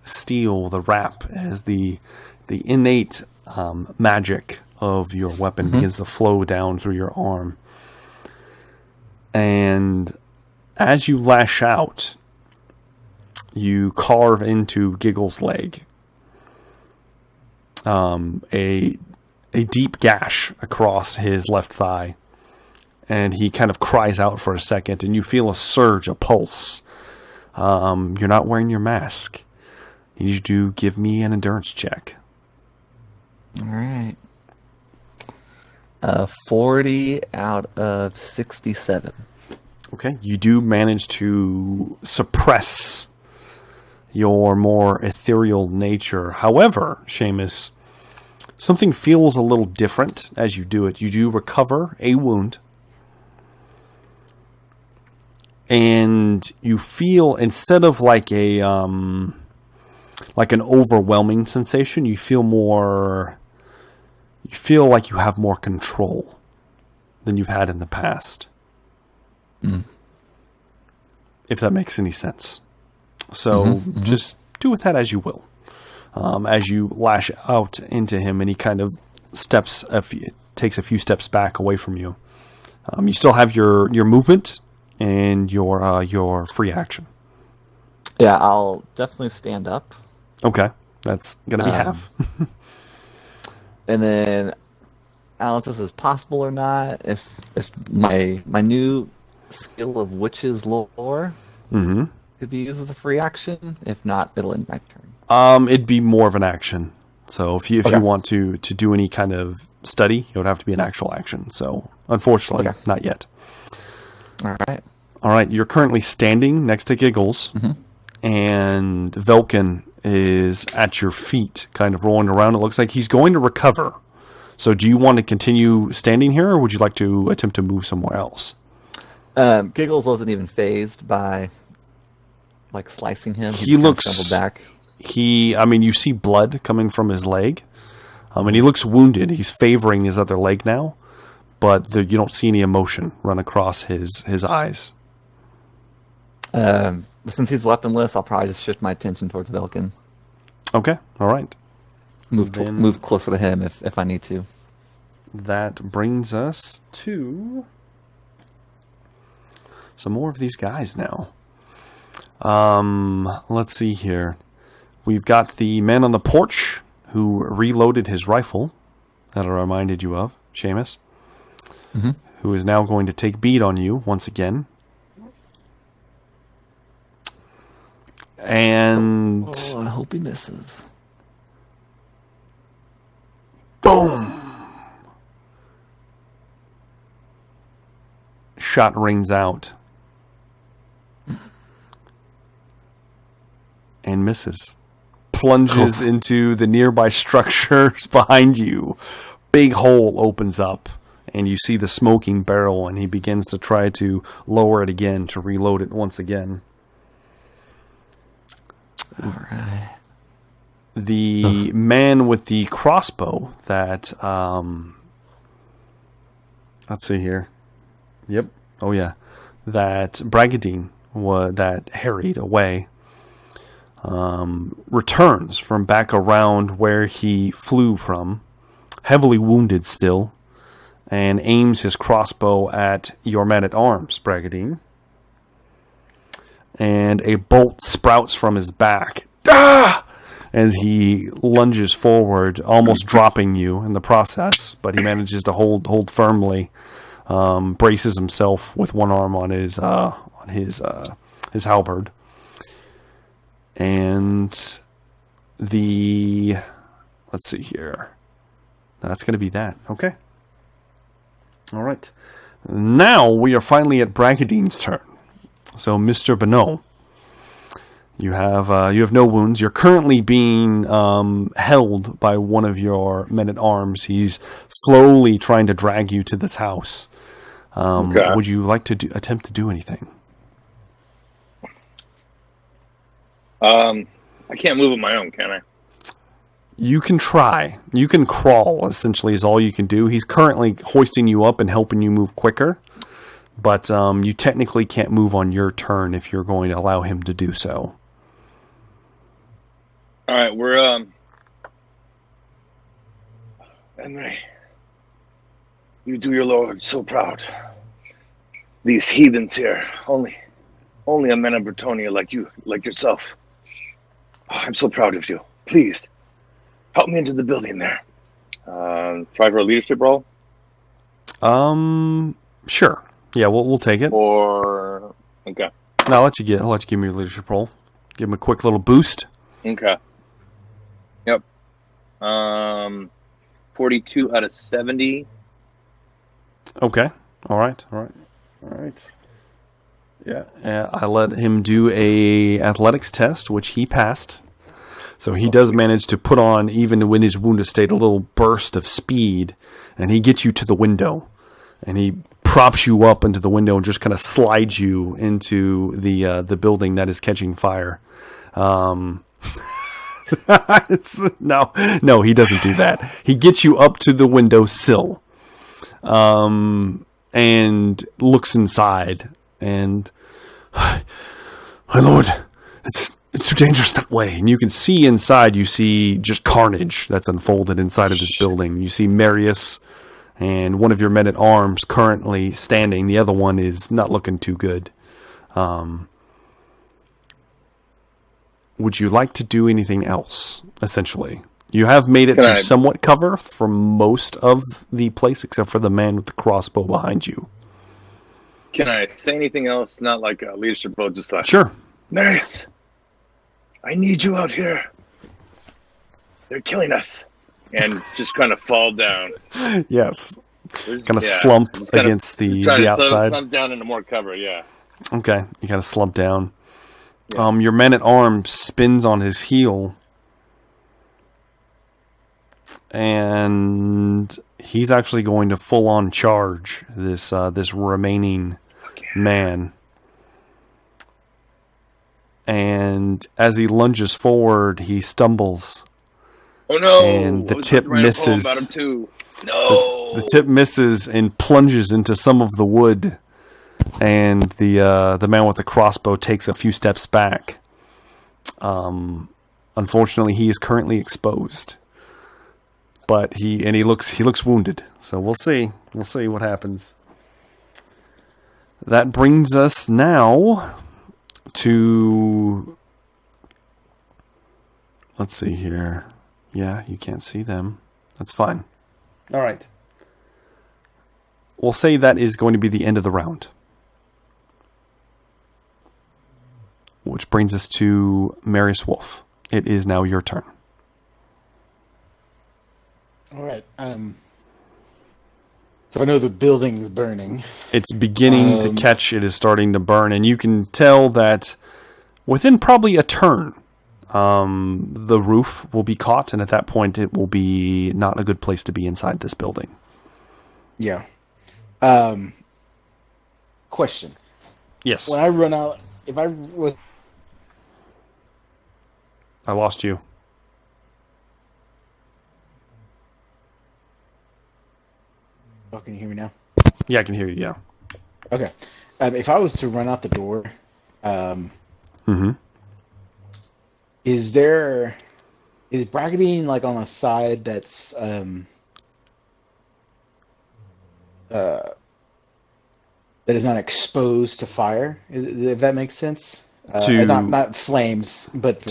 steel, the wrap, as the innate magic of your weapon begins to flow down through your arm. And as you lash out, you carve into Giggles' leg a deep gash across his left thigh. And he kind of cries out for a second, and you feel a surge, a pulse. You're not wearing your mask. You need you to give me an endurance check. All right. 40 out of 67. Okay, you do manage to suppress your more ethereal nature. However, Seamus, something feels a little different as you do it. You do recover a wound. And you feel, instead of like an overwhelming sensation, you feel like you have more control than you've had in the past. If that makes any sense. So just do with that as you will. As you lash out into him, and he kind of takes a few steps back away from you. You still have your movement and your free action. Yeah, I'll definitely stand up. Okay, that's gonna be half. And then, I don't know if this is possible or not. If my new skill of Witch's Lore could be used as a free action. If not, it'll end my turn. It'd be more of an action. So if you want to do any kind of study, it would have to be an actual action. So unfortunately, not yet. All right. All right. You're currently standing next to Giggles, and Velkin is at your feet, kind of rolling around. It looks like he's going to recover. So do you want to continue standing here, or would you like to attempt to move somewhere else? Giggles wasn't even phased by like slicing him. He looks stumbled back. You see blood coming from his leg, and he looks wounded. He's favoring his other leg now, but you don't see any emotion run across his eyes. Since he's weaponless, I'll probably just shift my attention towards Velkin. Okay, all right. Move closer to him if I need to. That brings us to some more of these guys now. Let's see here. We've got the man on the porch who reloaded his rifle that I reminded you of, Seamus, who is now going to take bead on you once again. And I hope he misses. Boom! Shot rings out. And misses. Plunges into the nearby structures behind you. Big hole opens up, and you see the smoking barrel, and he begins to try to lower it again to reload it once again. All right. The man with the crossbow that, let's see here. Yep. Oh, yeah. That Bragadine that harried away returns from back around where he flew from, heavily wounded still, and aims his crossbow at your man-at-arms, Bragadine. And a bolt sprouts from his back. Ah! As he lunges forward, almost dropping you in the process, but he manages to hold firmly, braces himself with one arm on his halberd, and let's see here. That's going to be that. Okay. All right. Now we are finally at Bragadine's turn. So, Mr. Bonneau, you have no wounds. You're currently being held by one of your men-at-arms. He's slowly trying to drag you to this house. Would you like to attempt to do anything? I can't move on my own, can I? You can try. You can crawl, essentially, is all you can do. He's currently hoisting you up and helping you move quicker. But you technically can't move on your turn if you're going to allow him to do so. All right, we're Henry, you do your lord so proud. These heathens here, only a man of Bretonia like yourself. Oh, I'm so proud of you. Please, help me into the building there. Try for a leadership role. Sure. Yeah, we'll take it. Okay. I'll let you give me your leadership role. Give him a quick little boost. Okay. Yep. 42 out of 70. Okay. All right. Yeah. I let him do a athletics test, which he passed. So he does manage to put on, even in his wounded state, a little burst of speed, and he gets you to the window, and he props you up into the window and just kind of slides you into the building that is catching fire. No, he doesn't do that. He gets you up to the window sill, and looks inside, and my lord, it's too dangerous that way. And you can see inside. You see just carnage that's unfolded inside of this building. You see Marius and one of your men-at-arms currently standing. The other one is not looking too good. Would you like to do anything else, essentially? You have made it to somewhat cover from most of the place, except for the man with the crossbow behind you. Can I say anything else? Not like a leadership role, just like... Sure. Marius, I need you out here. they're killing us, and just kind of fall down. Yes. Kind of slump against the outside. Slump down into more cover, yeah. Okay, you kind of slump down. Yeah. Your man-at-arms spins on his heel, and he's actually going to full-on charge this remaining man. And as he lunges forward, he stumbles. Oh no! And the tip misses. About him too. No! The tip misses and plunges into some of the wood, and the man with the crossbow takes a few steps back. Unfortunately, he is currently exposed, but he looks wounded. So we'll see what happens. That brings us now to, let's see here. Yeah, you can't see them. That's fine. All right. We'll say that is going to be the end of the round. Which brings us to Marius Wolf. It is now your turn. All right. So I know the building's burning. It's beginning to catch. It is starting to burn, and you can tell that within probably a turn, the roof will be caught, and at that point, it will be not a good place to be inside this building. Yeah. Question. Yes. When I run out, if I was... I lost you. Oh, can you hear me now? Yeah, I can hear you, yeah. Okay. If I was to run out the door, is bracketing like on a side that's that is not exposed to fire? If that makes sense. Not flames, but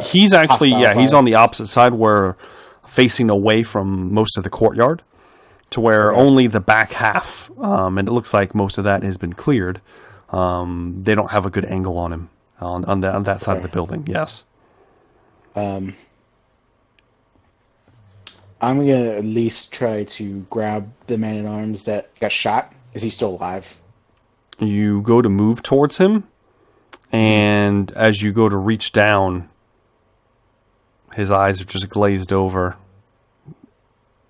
he's actually he's on the opposite side, where facing away from most of the courtyard, to where only the back half, and it looks like most of that has been cleared. They don't have a good angle on him on that side of the building. Yes. I'm gonna at least try to grab the man-at-arms that got shot. Is he still alive? You go to move towards him, and as you go to reach down, his eyes are just glazed over.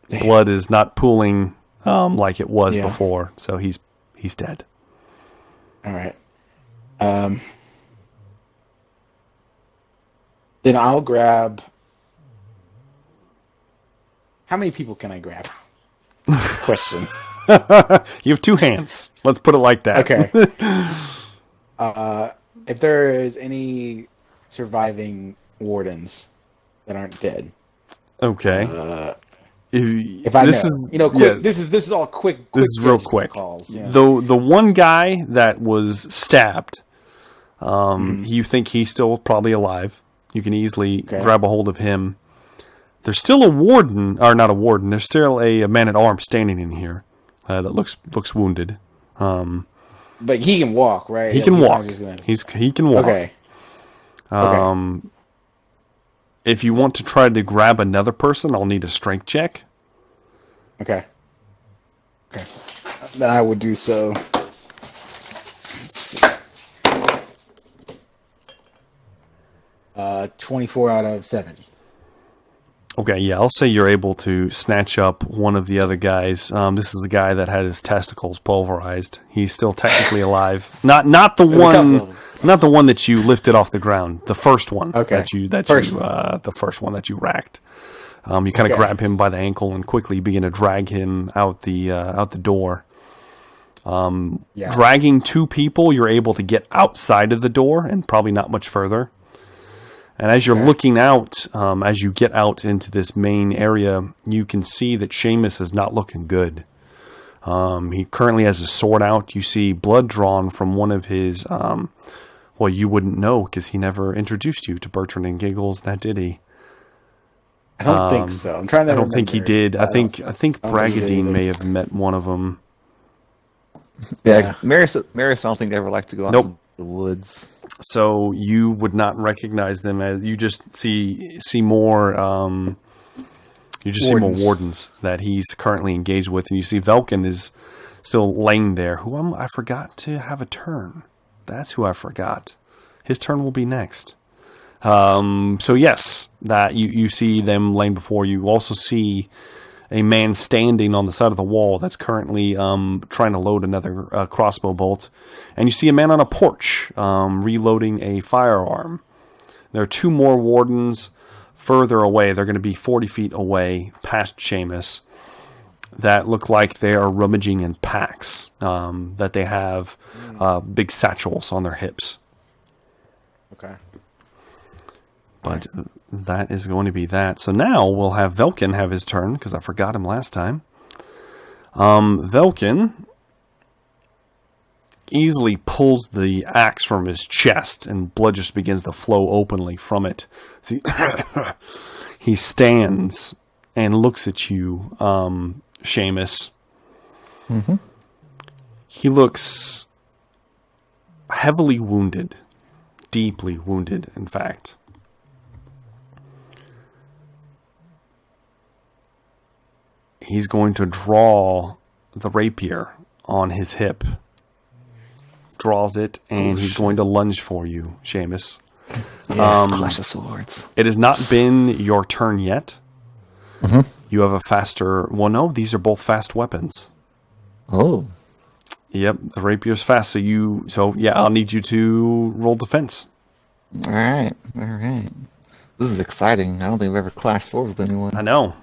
Damn. Blood is not pooling like it was before, so he's dead. All right. Then I'll grab... How many people can I grab? Question. You have two hands. Let's put it like that. Okay. If there is any surviving wardens that aren't dead. Okay. If I know. Quick. This is all quick. This is real quick. Calls. Yeah. The one guy that was stabbed, you think he's still probably alive. You can easily grab a hold of him. There's still a warden, or not a warden. There's still a man-at-arms standing in here that looks wounded. But he can walk, right? He can walk. He can walk. Okay. If you want to try to grab another person, I'll need a strength check. Okay. Then I would do so. Let's see. 24 out of 70. Okay, yeah, I'll say you're able to snatch up one of the other guys. This is the guy that had his testicles pulverized. He's still technically alive. Not the one that you lifted off the ground. The first one. Okay. The first one that you racked. You kind of grab him by the ankle and quickly begin to drag him out the door. Dragging two people, you're able to get outside of the door and probably not much further. And as you're looking out, as you get out into this main area, you can see that Seamus is not looking good. He currently has his sword out. You see blood drawn from one of his... well, you wouldn't know because he never introduced you to Bertrand and Giggles, that did he? I don't think so. I'm trying to remember. I don't think he did. I think Bragadine may have met one of them. Yeah, Marius, I don't think they ever liked to go out. Nope. The woods. So you would not recognize them as you just see more. You just see more wardens that he's currently engaged with, and you see Velkin is still laying there. I forgot to have a turn. That's who I forgot. His turn will be next. So yes, that you see them laying before you. You also see a man standing on the side of the wall that's currently trying to load another crossbow bolt. And you see a man on a porch reloading a firearm. There are two more wardens further away. They're going to be 40 feet away past Seamus that look like they are rummaging in packs, that they have big satchels on their hips. Okay. But that is going to be that. So now we'll have Velkin have his turn, because I forgot him last time. Velkin easily pulls the axe from his chest, and blood just begins to flow openly from it. See, he stands and looks at you, Seamus. Mm-hmm. He looks heavily wounded. Deeply wounded, in fact. He's going to draw the rapier on his hip. Draws it, and he's going to lunge for you, Seamus. Yes, Clash of Swords. It has not been your turn yet. Mm-hmm. You have a faster... Well, no, these are both fast weapons. Oh. Yep, the rapier's fast, So, I'll need you to roll defense. All right. This is exciting. I don't think I've ever clashed swords with anyone. I know.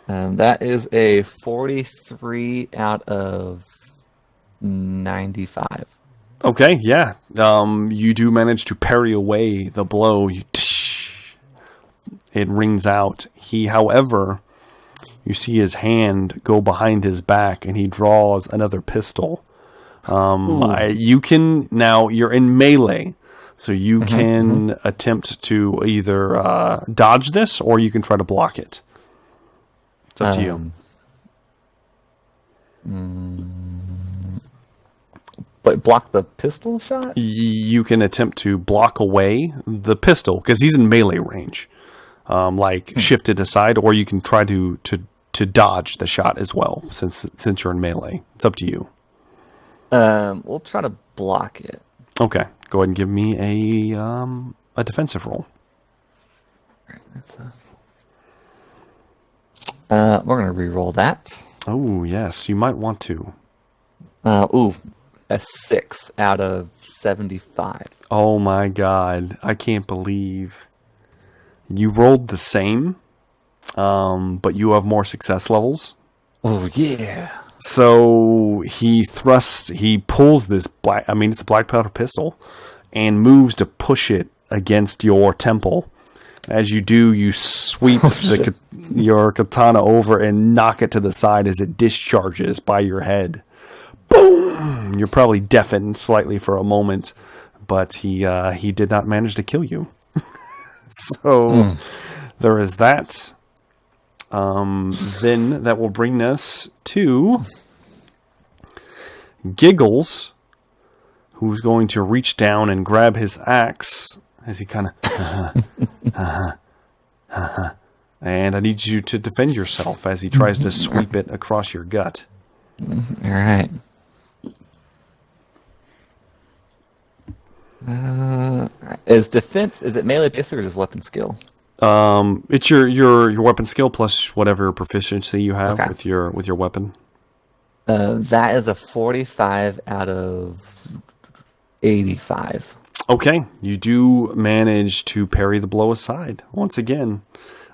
That is a 43 out of 95. Okay, yeah. You do manage to parry away the blow. It rings out. However, you see his hand go behind his back, and he draws another pistol. You can now. You're in melee, so you can attempt to either dodge this, or you can try to block it. It's up to you. But block the pistol shot? You can attempt to block away the pistol because he's in melee range, shift it aside, or you can try to dodge the shot as well since you're in melee. It's up to you. We'll try to block it. Okay, go ahead and give me a defensive roll. We're gonna re-roll that. Oh yes, you might want to. A 6 out of 75. Oh my god, I can't believe you rolled the same, but you have more success levels. Oh yeah. So he pulls this it's a black powder pistol, and moves to push it against your temple. As you do, you sweep your katana over and knock it to the side as it discharges by your head. Boom! You're probably deafened slightly for a moment, but he did not manage to kill you. So there is that. Then that will bring us to Giggles, who's going to reach down and grab his axe as he kind of and I need you to defend yourself as he tries to sweep it across your gut. All right. Is it melee based or just weapon skill? It's your weapon skill plus whatever proficiency you have with your weapon. That is a 45 out of 85. Okay, you do manage to parry the blow aside once again.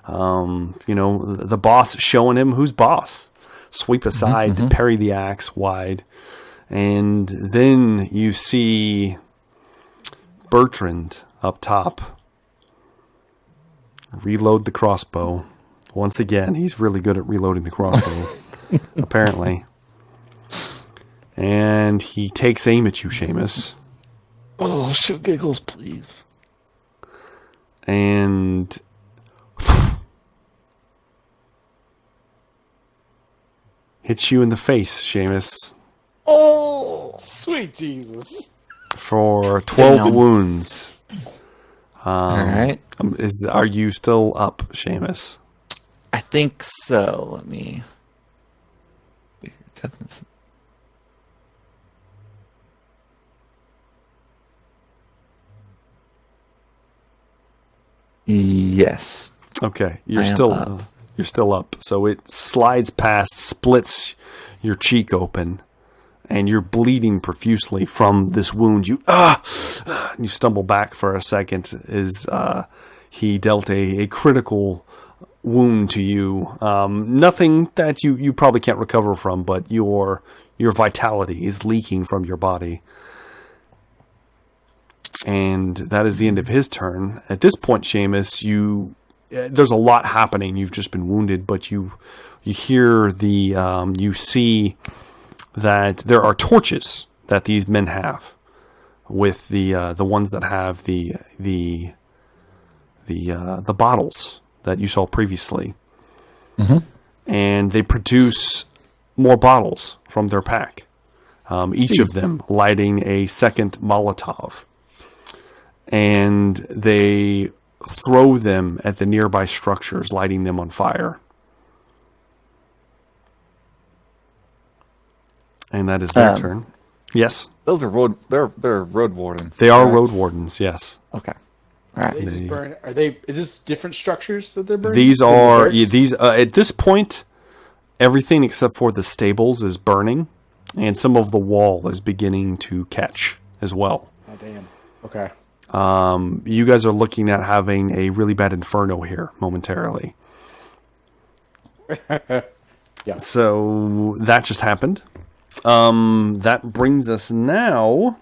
The boss showing him who's boss. Sweep aside to parry the axe wide, and then you see Bertrand up top. Reload the crossbow. Once again, he's really good at reloading the crossbow, apparently. And he takes aim at you, Seamus. Oh, shoot Giggles, please. And hits you in the face, Seamus. Oh! Sweet Jesus. For 12 Damn. wounds. All right. Are you still up, Seamus? I think so. Let me. Yes. Okay, I am up. you're still up. So it slides past, splits your cheek open, and you're bleeding profusely from this wound. You stumble back for a second as he dealt a critical wound to you. Nothing that you probably can't recover from, but your vitality is leaking from your body. And that is the end of his turn. At this point, Seamus, there's a lot happening. You've just been wounded, but you hear you see that there are torches that these men have, with the ones that have the bottles that you saw previously, and they produce more bottles from their pack. Each of them lighting a second Molotov. And they throw them at the nearby structures, lighting them on fire. And that is their turn. Yes? Those are they're road wardens. They are road wardens, yes. Okay. All right. They just burn. Is this different structures that they're burning? These are at this point, everything except for the stables is burning, and some of the wall is beginning to catch as well. Oh damn. Okay. You guys are looking at having a really bad inferno here momentarily. Yeah. So that just happened. That brings us now.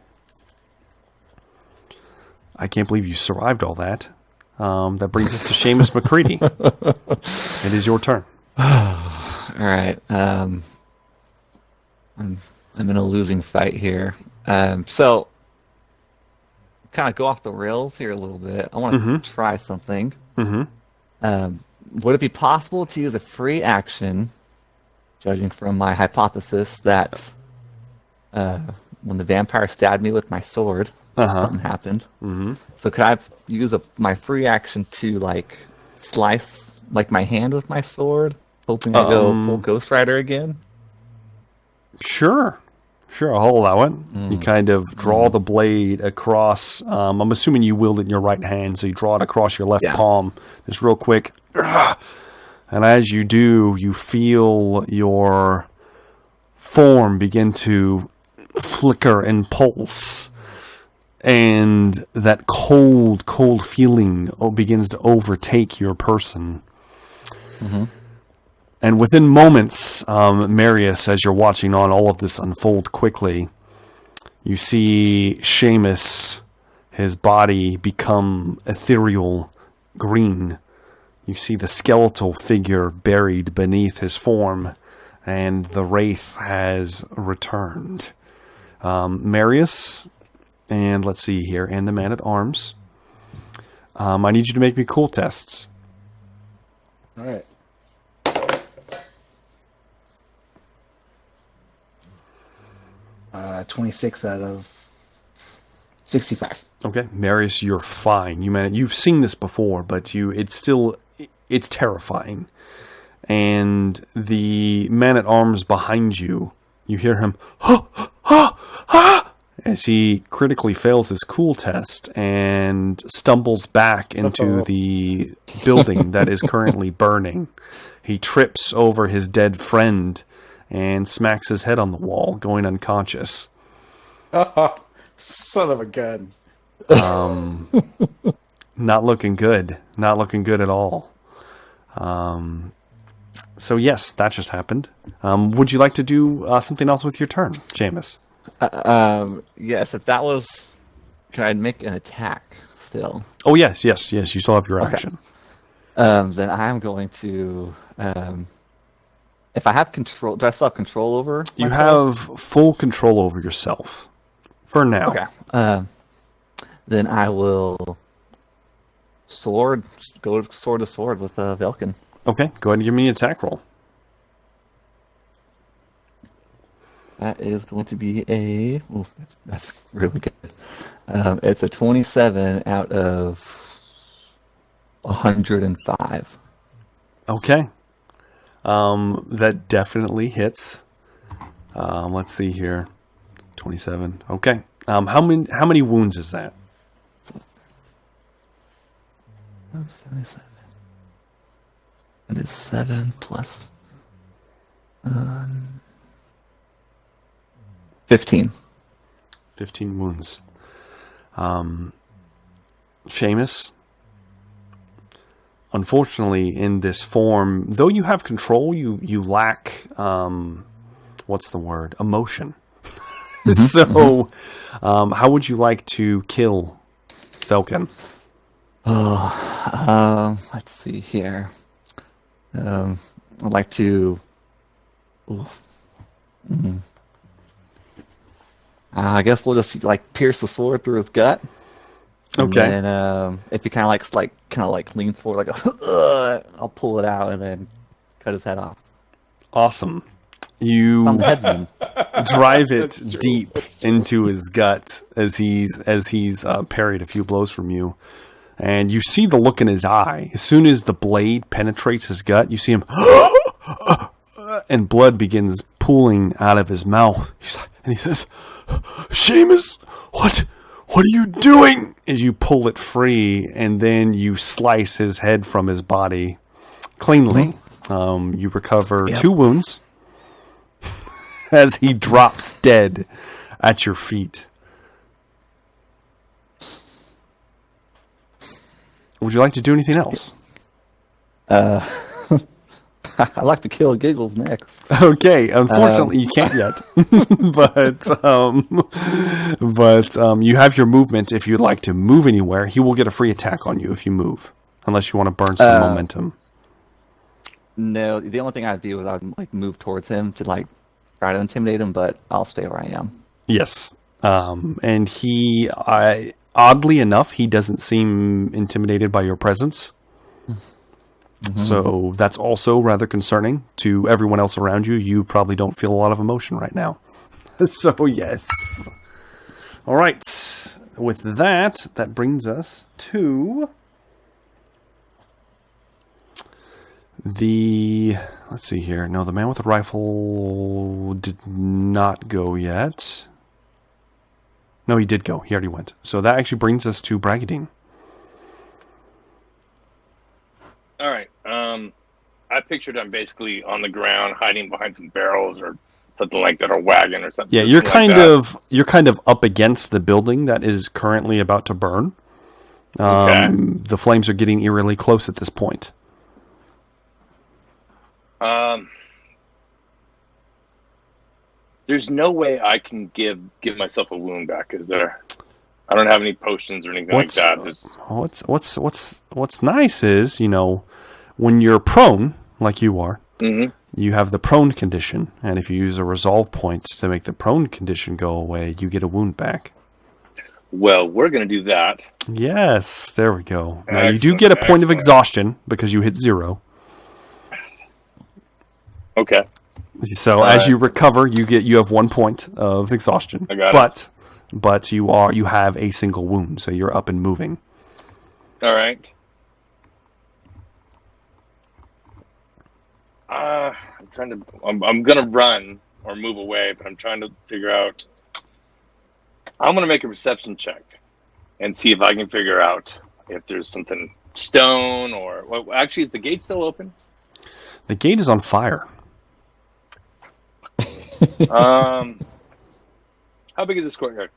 I can't believe you survived all that. That brings us to Seamus McCready. It is your turn. All right. I'm in a losing fight here. So kind of go off the rails here a little bit. I want to try something. Would it be possible to use a free action, judging from my hypothesis that when the vampire stabbed me with my sword, something happened? So could I use my free action to slice my hand with my sword, hoping I go full Ghost Rider again? Sure, I'll allow it. You kind of draw the blade across. I'm assuming you wield it in your right hand, so you draw it across your left palm, just real quick. And as you do, you feel your form begin to flicker and pulse, and that cold feeling begins to overtake your person. And within moments, Marius, as you're watching on all of this unfold quickly, you see Seamus, his body become ethereal green. You see the skeletal figure buried beneath his form, and the wraith has returned. Marius, and let's see here, and the man-at-arms. I need you to make me cool tests. All right. Uh, 26 out of 65. Okay, Marius, you're fine. You've seen this before, but it's terrifying. And the man-at-arms behind you, you hear him, as he critically fails his cool test and stumbles back into the building that is currently burning. He trips over his dead friend and smacks his head on the wall, going unconscious. Son of a gun. Not looking good. Not looking good at all. So yes, that just happened. Would you like to do something else with your turn, Seamus? Yes, if that was... Can I make an attack still? Oh, yes. You still have your action. Then I'm going to... if I have control... Do I still have control over myself? You have full control over yourself. For now. Okay. Then I will go sword to sword with Velkin. Okay, go ahead and give me an attack roll. That is going to be a... Ooh, that's really good. It's a 27 out of 105. Okay. That definitely hits. Let's see here. 27. Okay. How many wounds is that? 77. That is 7 plus 15. 15 wounds. Seamus, unfortunately, in this form, though you have control, you lack, what's the word? Emotion. So, how would you like to kill Falcon? Let's see here. I'd like to... I guess we'll just pierce the sword through his gut. Okay. And then if he kind of leans forward, I'll pull it out and then cut his head off. Awesome. You I'm the headsman. drive it deep into his gut as he's parried a few blows from you, and you see the look in his eye. As soon as the blade penetrates his gut, you see him, and blood begins pooling out of his mouth. And he says, "Seamus, what are you doing?" As you pull it free, and then you slice his head from his body cleanly. You recover 2 wounds as he drops dead at your feet. Would you like to do anything else? I'd like to kill Giggles next. Okay, unfortunately you can't yet, but you have your movement. If you'd like to move anywhere, he will get a free attack on you if you move, unless you want to burn some momentum. No, the only thing I'd do is I'd move towards him to try to intimidate him, but I'll stay where I am. Yes, and oddly enough, he doesn't seem intimidated by your presence. So that's also rather concerning to everyone else around you. You probably don't feel a lot of emotion right now. So yes. All right. With that brings us to let's see here. No, the man with the rifle did not go yet. No, he did go. He already went. So that actually brings us to Bragadine. All right. I pictured I'm basically on the ground, hiding behind some barrels or something like that, or wagon or something. Yeah, you're kind of up against the building that is currently about to burn. Okay. The flames are getting eerily close at this point. There's no way I can give myself a wound back, is there? I don't have any potions or anything like that. What's nice is, when you're prone, like you are, you have the prone condition, and if you use a resolve point to make the prone condition go away, you get a wound back. Well, we're going to do that. Yes, there we go. Now you do Excellent, get a point of excellent. exhaustion because you hit 0. Okay. So as you recover, you have 1 point of exhaustion. I got it. But you have a single wound, so you're up and moving. All right. I'm gonna run or move away, but I'm trying to figure out. I'm gonna make a perception check and see if I can figure out if there's something stone or. Well, actually, is the gate still open? The gate is on fire. How big is this courtyard?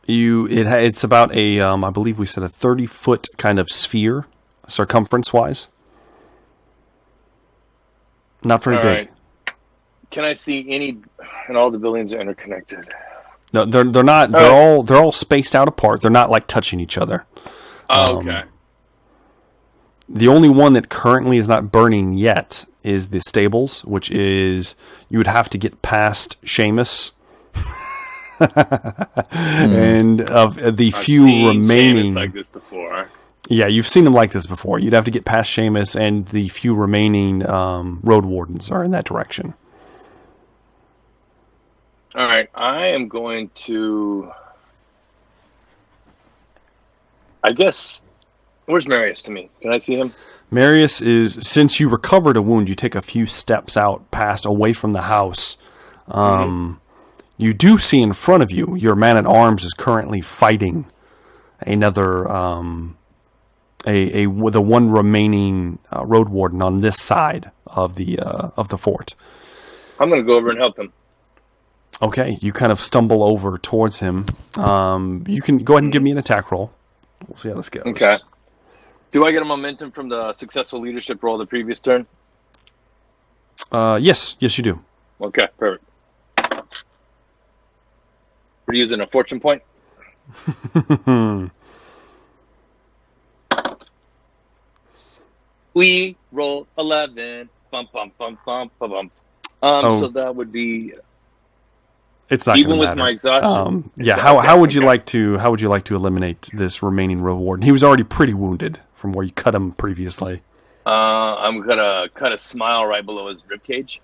It's about I believe we said a 30-foot kind of sphere, circumference-wise. Not very big. Right. Can I see any? And all the buildings are interconnected. No, they're not. They're all spaced out apart. They're not touching each other. Oh, okay. The only one that currently is not burning yet is the stables, which is you would have to get past Seamus. And of the I've few seen remaining, Seamus like this before. yeah, you've seen him like this before. You'd have to get past Seamus, and the few remaining road wardens are in that direction. All right, I am going to. I guess. Where's Marius to me? Can I see him? Marius is, since you recovered a wound, you take a few steps out, past, away from the house. You do see in front of you, your man-at-arms is currently fighting another, the one remaining road warden on this side of the fort. I'm going to go over and help him. Okay, you kind of stumble over towards him. You can go ahead and give me an attack roll. We'll see how this goes. Okay. Do I get a momentum from the successful leadership roll the previous turn? Yes, you do. Okay, perfect. We're using a fortune point. We roll 11. Bum, bum, bum, bum, bum, bum. So that would be It's not even gonna with matter. my exhaustion. Yeah. How would you like to eliminate this remaining road warden? He was already pretty wounded from where you cut him previously. I'm gonna cut a smile right below his ribcage.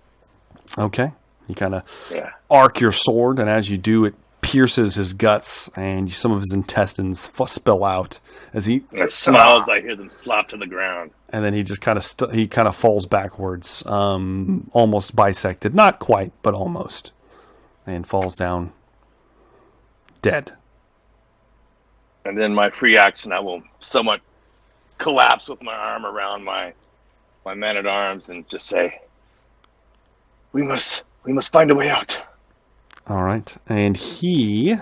Okay. You kind of arc your sword, and as you do, it pierces his guts, and some of his intestines spill out as he smiles. I hear them slap to the ground, and then he just kind of falls backwards, almost bisected, not quite, but almost, and falls down dead. And then my free action, I will somewhat collapse with my arm around my man-at-arms and just say, "We must find a way out." All right, and he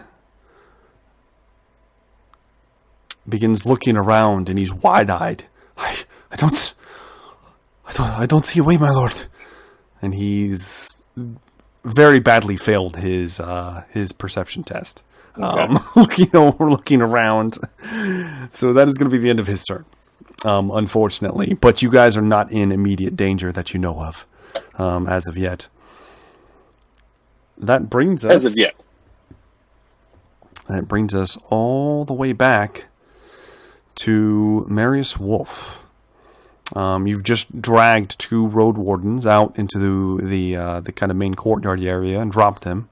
begins looking around, and he's wide-eyed. I don't see a way, my lord. And he's very badly failed his perception test. Okay. Looking around. So that is going to be the end of his turn, unfortunately. But you guys are not in immediate danger that you know of, as of yet. That brings us... As of yet. That brings us all the way back to Marius Wolf. You've just dragged two road wardens out into the kind of main courtyard area and dropped them.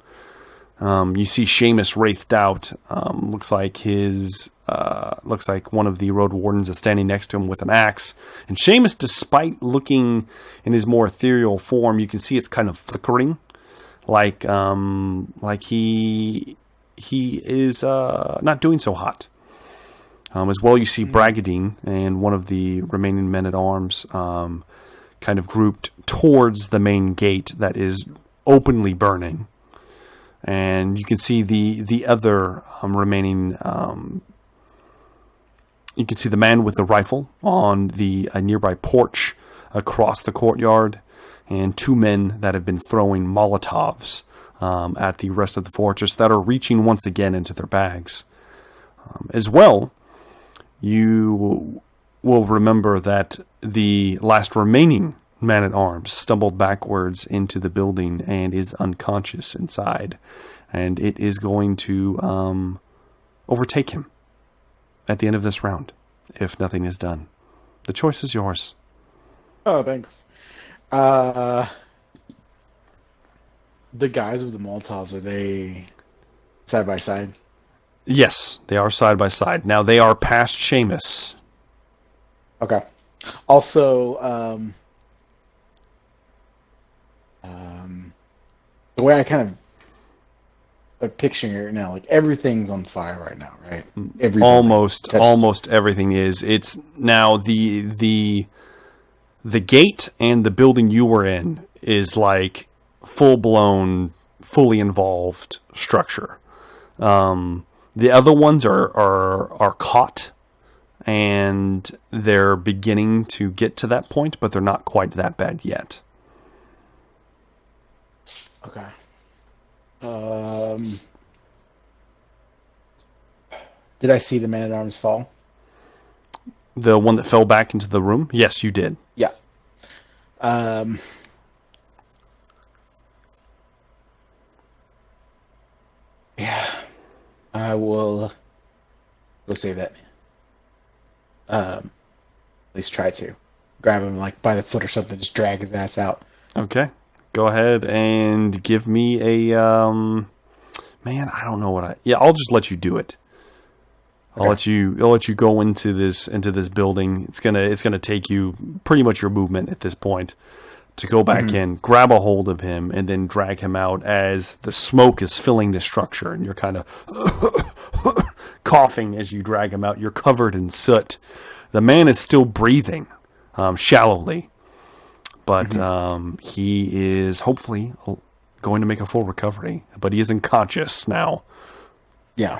You see Seamus wraithed out. Looks like one of the road wardens is standing next to him with an axe. And Seamus, despite looking in his more ethereal form, you can see it's kind of flickering. Like he is not doing so hot. As well, you see Bragadine and one of the remaining men-at-arms kind of grouped towards the main gate that is openly burning. And you can see the other remaining... you can see the man with the rifle on the nearby porch across the courtyard, and two men that have been throwing Molotovs at the rest of the fortress that are reaching once again into their bags. As well, you will remember that the last remaining man-at-arms stumbled backwards into the building and is unconscious inside. And it is going to overtake him at the end of this round, if nothing is done. The choice is yours. Oh, thanks. The guys with the Molotovs, are they side by side? Yes, they are side by side. Now they are past Seamus. Okay. Also, the way I kind of am picturing it now, like everything's on fire right now, right? Almost everything is. It's now the gate and the building you were in is like full-blown, fully involved structure. The other ones are caught, and they're beginning to get to that point, but they're not quite that bad yet. Okay. Did I see the man-at-arms fall? The one that fell back into the room? Yes, you did. Yeah. Yeah. I will go save that man. At least try to. Grab him like by the foot or something, just drag his ass out. Okay. go ahead and give me a man. I don't know what I'll just let you do it. Okay. I'll let you go into this building. It's gonna take you pretty much your movement at this point to go back in, grab a hold of him, and then drag him out as the smoke is filling the structure, and you're kind of coughing as you drag him out. You're covered in soot. The man is still breathing, shallowly, but he is hopefully going to make a full recovery. But he is unconscious now. Yeah.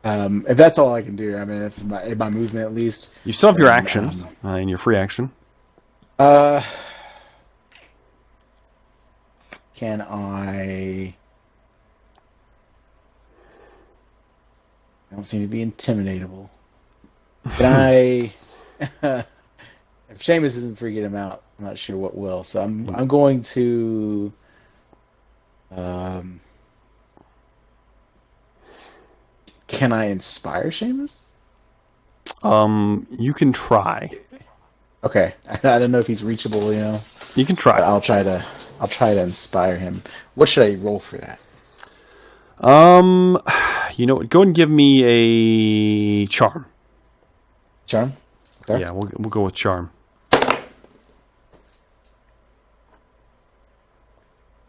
If that's all I can do, I mean, that's my movement at least. You still have your action and your free action. Can I don't seem to be intimidatable. Can I? If Seamus isn't freaking him out, I'm not sure what will. So I'm going to. Can I inspire Seamus? You can try. Okay, I don't know if he's reachable. You can try. But I'll try to inspire him. What should I roll for that? Go ahead and give me a charm. Charm. Okay. Yeah, we'll go with charm.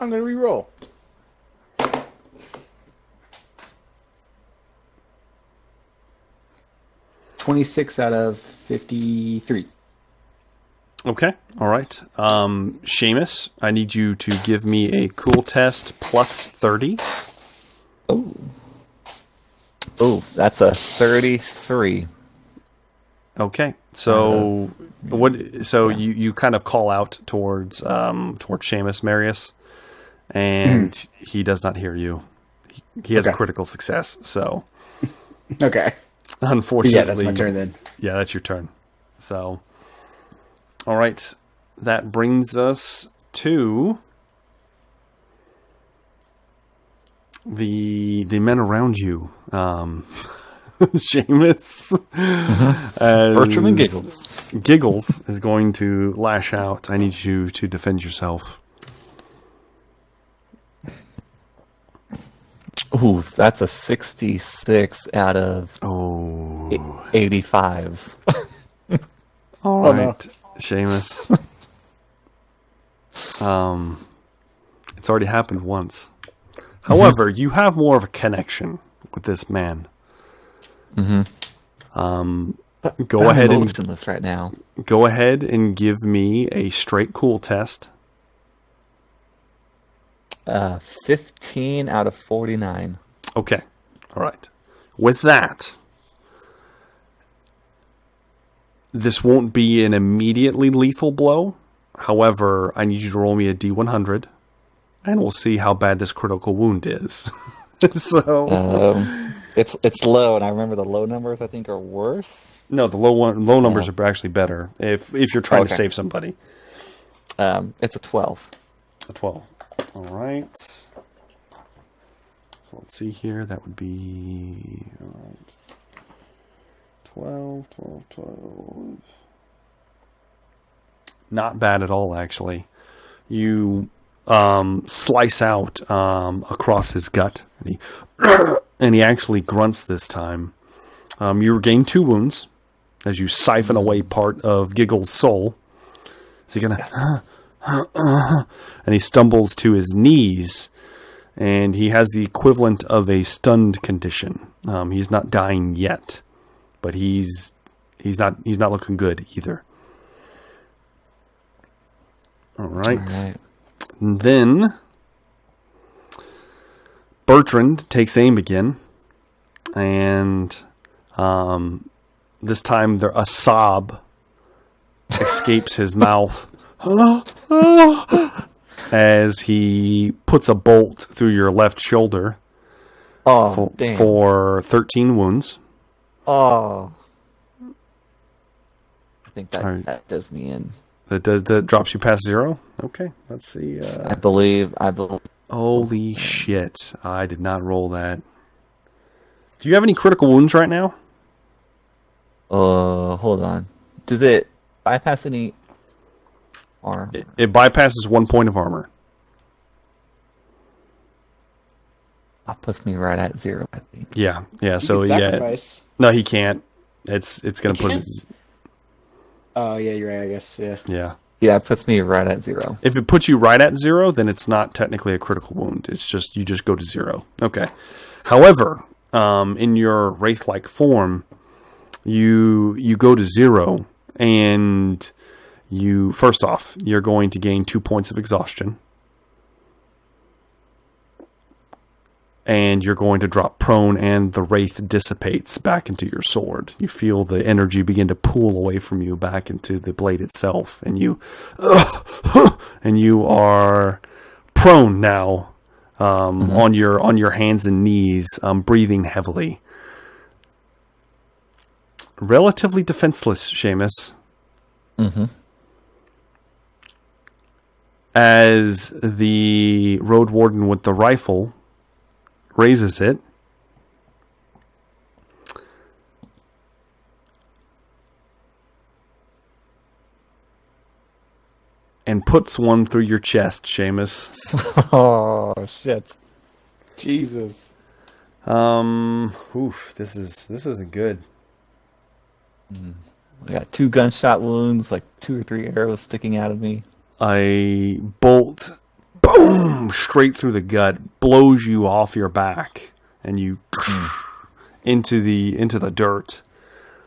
I'm gonna re-roll. $26 out of 53. Okay, all right. Seamus, I need you to give me a cool test plus 30. Oh, that's a 33. Okay, so what? So you kind of call out towards Seamus, Marius, and he does not hear you. He has a critical success. So Okay. unfortunately, Yeah, that's my turn then. Yeah, that's your turn. So, all right, that brings us to the men around you. Seamus, Bertram and Giggles. Giggles is going to lash out. I need you to defend yourself. Ooh, that's a 66 out of 85. All right, Seamus. It's already happened once. However, you have more of a connection with this man. Go ahead and motionless right now. Go ahead and give me a straight cool test. 15 out of 49. Okay. All right. With that, this won't be an immediately lethal blow. However, I need you to roll me a D100, and we'll see how bad this critical wound is. So, it's low, and I remember the low numbers I think are worse. No, the low numbers are actually better if you're trying to save somebody. It's a 12. A 12. All right. So let's see here. That would be 12. Not bad at all, actually. You slice out across his gut, and he actually grunts this time. You regain 2 wounds as you siphon away part of Giggle's soul. Is he gonna? Yes. And he stumbles to his knees, and he has the equivalent of a stunned condition. He's not dying yet, but he's not looking good either. All right. And then Bertrand takes aim again, and this time a sob escapes his mouth as he puts a bolt through your left shoulder for 13 wounds. Oh, I think that does me in. That drops you past 0? Okay, let's see. I believe. Holy shit. I did not roll that. Do you have any critical wounds right now? Hold on. Does it bypass any... armor. It bypasses 1 point of armor. That puts me right at 0, I think. Yeah. You So can sacrifice. no, he can't. It's gonna He put can't? it. Oh yeah, you're right. I guess yeah. Yeah. Yeah, it puts me right at 0. If it puts you right at 0, then it's not technically a critical wound. It's just you just go to 0. Okay. However, in your wraith-like form, you go to 0, and you first off you're going to gain 2 points of exhaustion, and you're going to drop prone, and the wraith dissipates back into your sword. You feel the energy begin to pool away from you back into the blade itself, and you are prone now, on your hands and knees, breathing heavily. Relatively defenseless, Seamus. Mm-hmm. As the road warden with the rifle raises it, and puts one through your chest, Seamus. Oh, shit. Jesus. This isn't good. I got 2 gunshot wounds, like 2 or 3 arrows sticking out of me. A bolt, boom, straight through the gut, blows you off your back, and you into the dirt.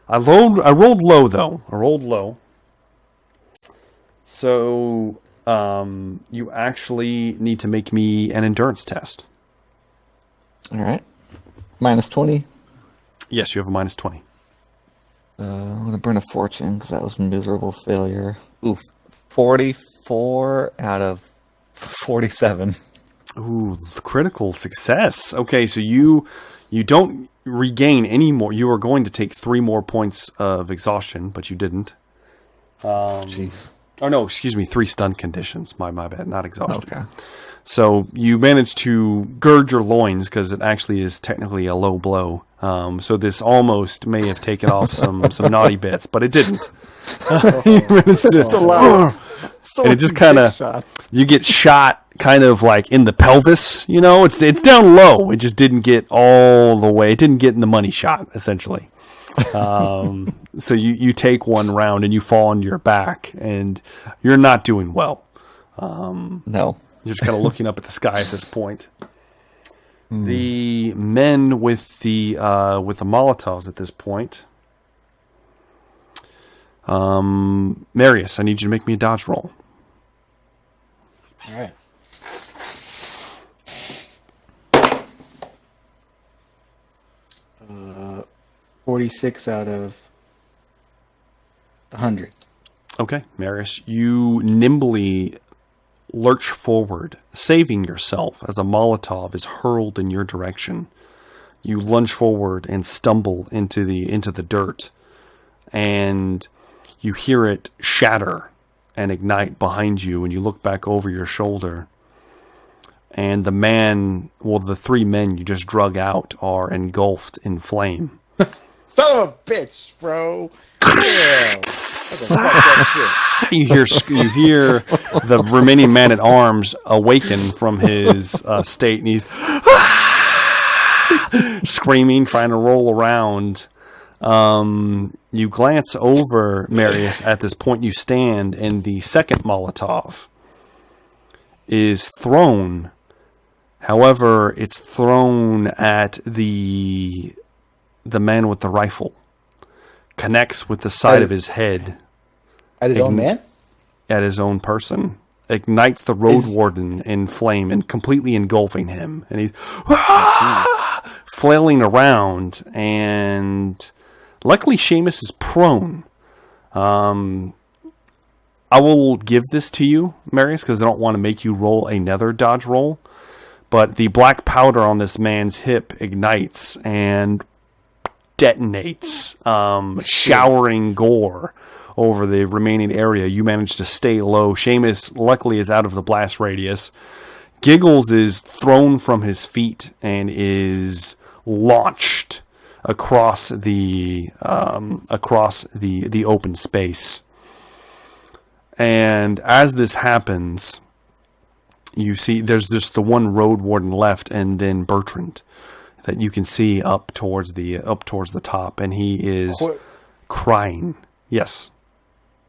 I rolled low though. I rolled low. So you actually need to make me an endurance test. All right. -20. Yes, you have a -20. I'm going to burn a fortune because that was a miserable failure. Ooh, 44 out of 47. Ooh, critical success. Okay, so you don't regain any more. You are going to take 3 more points of exhaustion, but you didn't. Jeez. Oh no, excuse me, 3 stun conditions. My bad, not exhaustion. Okay. So you managed to gird your loins because it actually is technically a low blow. So this almost may have taken off some naughty bits, but it didn't. You managed to, and it just kind of, you get shot kind of like in the pelvis. You know, it's down low. It just didn't get all the way. It didn't get in the money shot essentially. So you take one round and you fall on your back, and you're not doing well. No. You're just kind of looking up at the sky at this point. The men with the Molotovs at this point. Marius, I need you to make me a dodge roll. All right. Uh, 46 out of 100. Okay, Marius, you nimbly lurch forward, saving yourself as a Molotov is hurled in your direction. You lunge forward and stumble into the dirt, and you hear it shatter and ignite behind you, and you look back over your shoulder, and the 3 men you just drug out are engulfed in flame. Son of a bitch, bro. Yeah. Fuck that shit. You hear the remaining man-at-arms awaken from his state, and he's screaming, trying to roll around. You glance over, Marius, at this point you stand, and the second Molotov is thrown. However, it's thrown at the man with the rifle. Connects with the side of his head. At his own man? At his own person. Ignites the road warden in flame and completely engulfing him. And he's flailing around. And luckily Seamus is prone. I will give this to you, Marius, because I don't want to make you roll another dodge roll. But the black powder on this man's hip ignites and detonates, showering gore over the remaining area. You manage to stay low. Seamus, luckily, is out of the blast radius. Giggles is thrown from his feet and is launched across the open space. And as this happens, you see there's just the one road warden left, and then Bertrand that you can see up towards the top, and he is crying. Yes.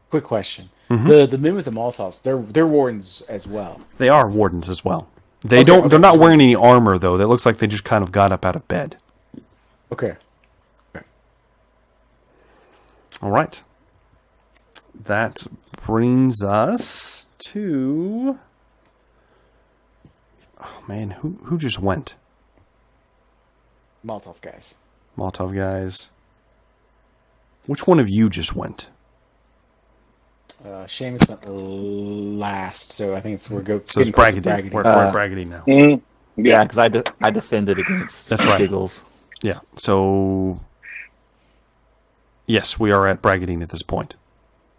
Quick question: Mm-hmm. the men with the Molotovs, they're wardens as well. They are wardens as well. They're not wearing any armor though. That looks like they just kind of got up out of bed. Okay. All right. That brings us to. Oh man, who just went? Molotov guys. Molotov guys. Which one of you just went? Seamus went last, so I think it's So it's Braggadine. We're at Braggadine now. Mm-hmm. Yeah, because I defended against That's right. Giggles. Yeah. So yes, we are at Braggadine at this point.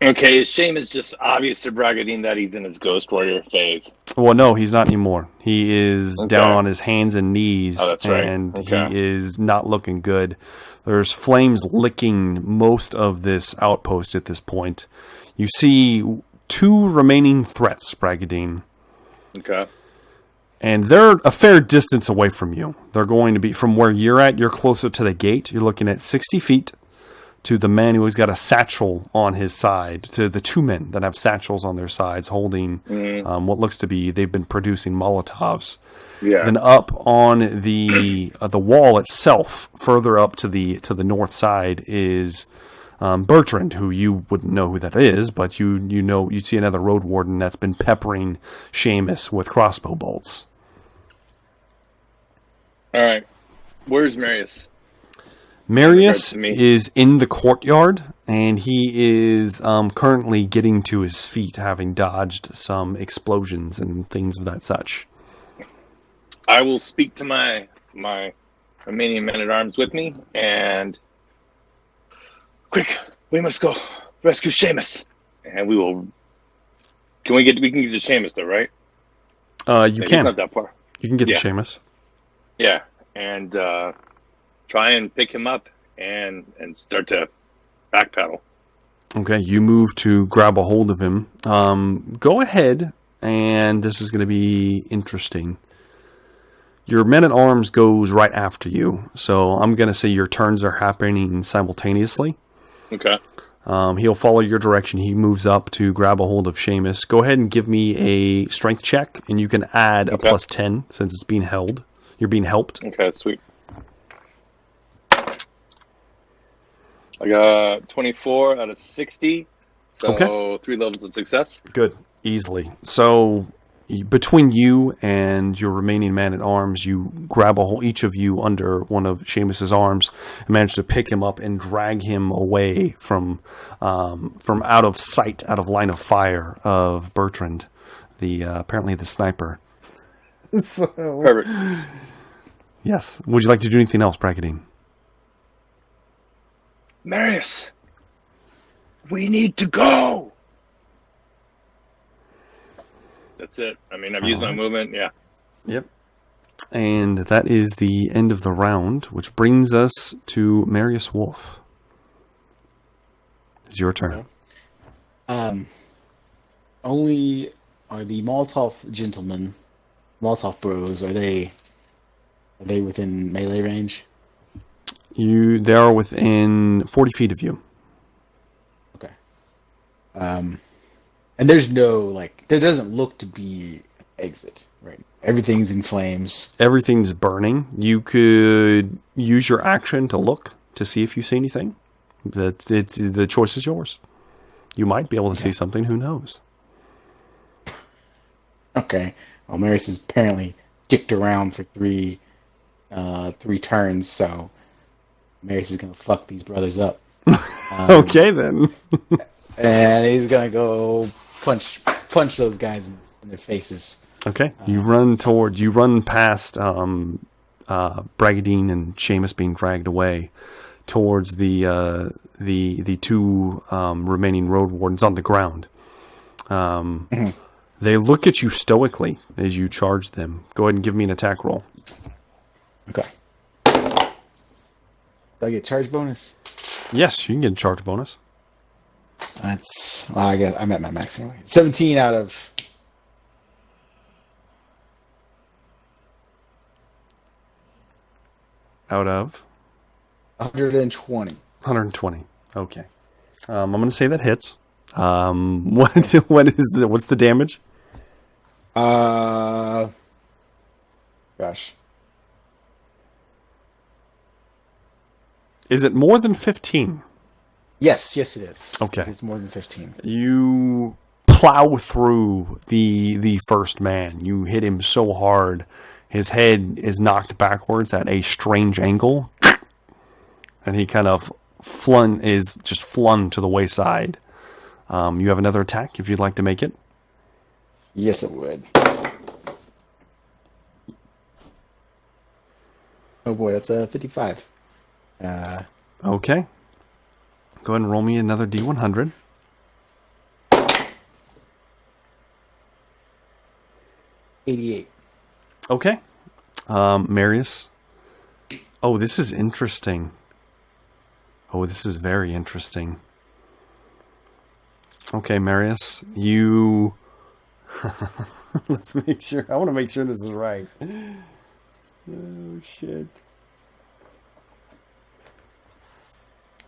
Okay, his shame is just obvious to Braggadine that he's in his Ghost Warrior phase. Well, no, he's not anymore. He is down on his hands and knees, that's right. And he is not looking good. There's flames licking most of this outpost at this point. You see 2 remaining threats, Braggadine. Okay. And they're a fair distance away from you. They're going to be, from where you're at, you're closer to the gate. You're looking at 60 feet to the man who has got a satchel on his side, to the 2 men that have satchels on their sides holding what looks to be, they've been producing Molotovs. Yeah. Then up on the wall itself, further up to the north side, is Bertrand, who you wouldn't know who that is, but you see another road warden that's been peppering Seamus with crossbow bolts. All right. Where's Marius? Marius is in the courtyard, and he is currently getting to his feet, having dodged some explosions and things of that such. I will speak to my remaining men-at-arms with me, and quick, we must go rescue Seamus, and we will. We can get to Seamus though, right? You can. Not that far. You can get to Seamus. Yeah, and try and pick him up and start to backpedal. Okay, you move to grab a hold of him. Go ahead, and this is going to be interesting. Your men-at-arms goes right after you, so I'm going to say your turns are happening simultaneously. Okay. He'll follow your direction. He moves up to grab a hold of Seamus. Go ahead and give me a strength check, and you can add a plus 10 since it's being held. You're being helped. Okay, sweet. I got 24 out of 60, so 3 levels of success. Good, easily. So between you and your remaining man-at-arms, you grab a hold, each of you under one of Seamus's arms, and manage to pick him up and drag him away from out of sight, out of line of fire of Bertrand, apparently the sniper. Perfect. Yes. Would you like to do anything else, Braggadine? Marius, we need to go. That's it. I mean, I've used my movement. Yeah. Yep. And that is the end of the round, which brings us to Marius Wolf. It's your turn. Only are the Molotov gentlemen, Molotov bros, are they within melee range? They are within 40 feet of you. Okay. And there's no, there doesn't look to be exit, right? Everything's in flames. Everything's burning. You could use your action to look to see if you see anything. The choice is yours. You might be able to see something. Who knows? Okay. Well, Marius is apparently kicked around for three turns, so Marius is gonna fuck these brothers up. Okay then. And he's gonna go punch those guys in their faces. Okay. You run past Braggadine and Seamus being dragged away towards the 2 remaining road wardens on the ground. They look at you stoically as you charge them. Go ahead and give me an attack roll. Okay. Do I get charge bonus? Yes, you can get a charge bonus. That's, well, I guess I'm at my max anyway. 17 out of... Out of 120. 120. Okay. I'm going to say that hits. What's the damage? Gosh. Is it more than 15? Yes, it is. Okay. It's more than 15. You plow through the first man. You hit him so hard, his head is knocked backwards at a strange angle, and he kind of flung to the wayside. You have another attack if you'd like to make it. Yes, it would. Oh boy, that's a 55. Okay. Go ahead and roll me another D100. $88. Okay. Marius. Oh, this is interesting. Oh, this is very interesting. Okay, Marius, you... Let's make sure. I want to make sure this is right. Oh, shit.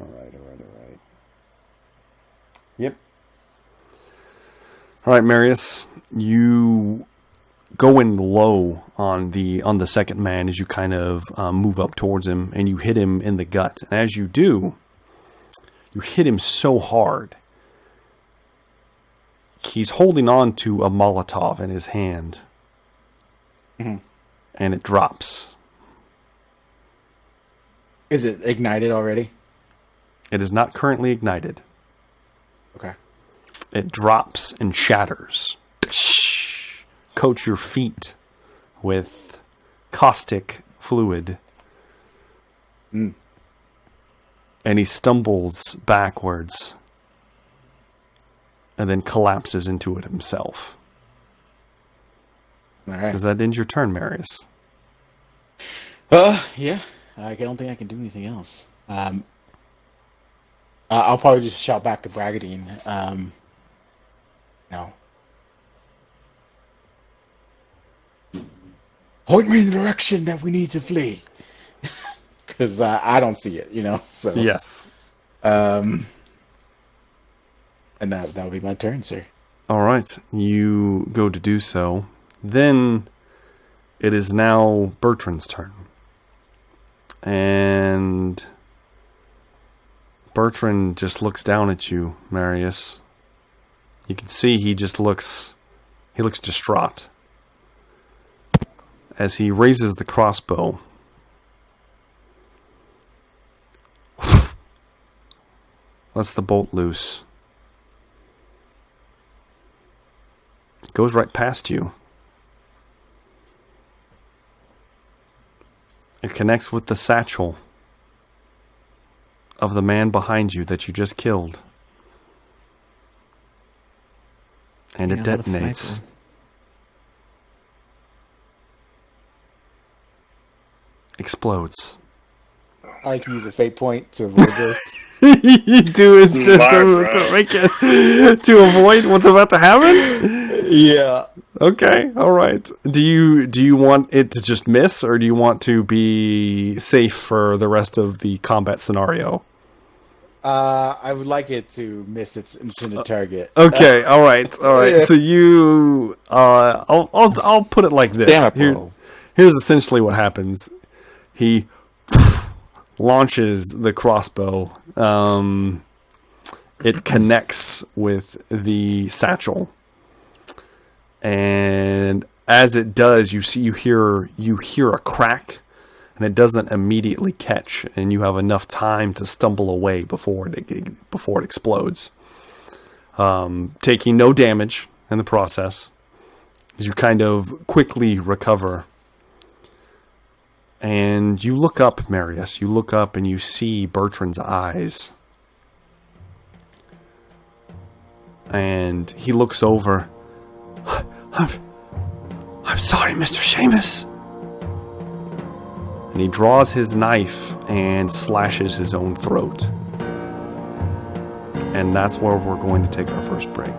All right. Yep. All right, Marius, you go in low on the second man as you kind of move up towards him, and you hit him in the gut. And as you do, you hit him so hard. He's holding on to a Molotov in his hand. Mm-hmm. And it drops. Is it ignited already? It is not currently ignited. Okay. It drops and shatters. Coat your feet with caustic fluid. Mm. And he stumbles backwards and then collapses into it himself. All right. Does that end your turn, Marius? Yeah. I don't think I can do anything else. I'll probably just shout back to Bragadine. No. Point me in the direction that we need to flee. Because I don't see it, So Yes. And that'll be my turn, sir. All right. You go to do so. Then it is now Bertrand's turn. And Bertrand just looks down at you, Marius. You can see he looks distraught. As he raises the crossbow. Lets the bolt loose. It goes right past you. It connects with the satchel of the man behind you that you just killed. And it detonates. Explodes. I like to use a fate point to avoid this. You do it to make it to avoid what's about to happen? Yeah. Okay, all right. Do you want it to just miss, or do you want to be safe for the rest of the combat scenario? I would like it to miss its intended target. Okay, all right. Yeah. So you, I'll put it like this. Damn it, bro. Here's essentially what happens. He launches the crossbow. It connects with the satchel, and as it does, you hear a crack, and it doesn't immediately catch, and you have enough time to stumble away before it explodes, taking no damage in the process. As you kind of quickly recover. And you look up, Marius. You look up and you see Bertrand's eyes. And he looks over. I'm sorry, Mr. Seamus. And he draws his knife and slashes his own throat. and that's where we're going to take our first break.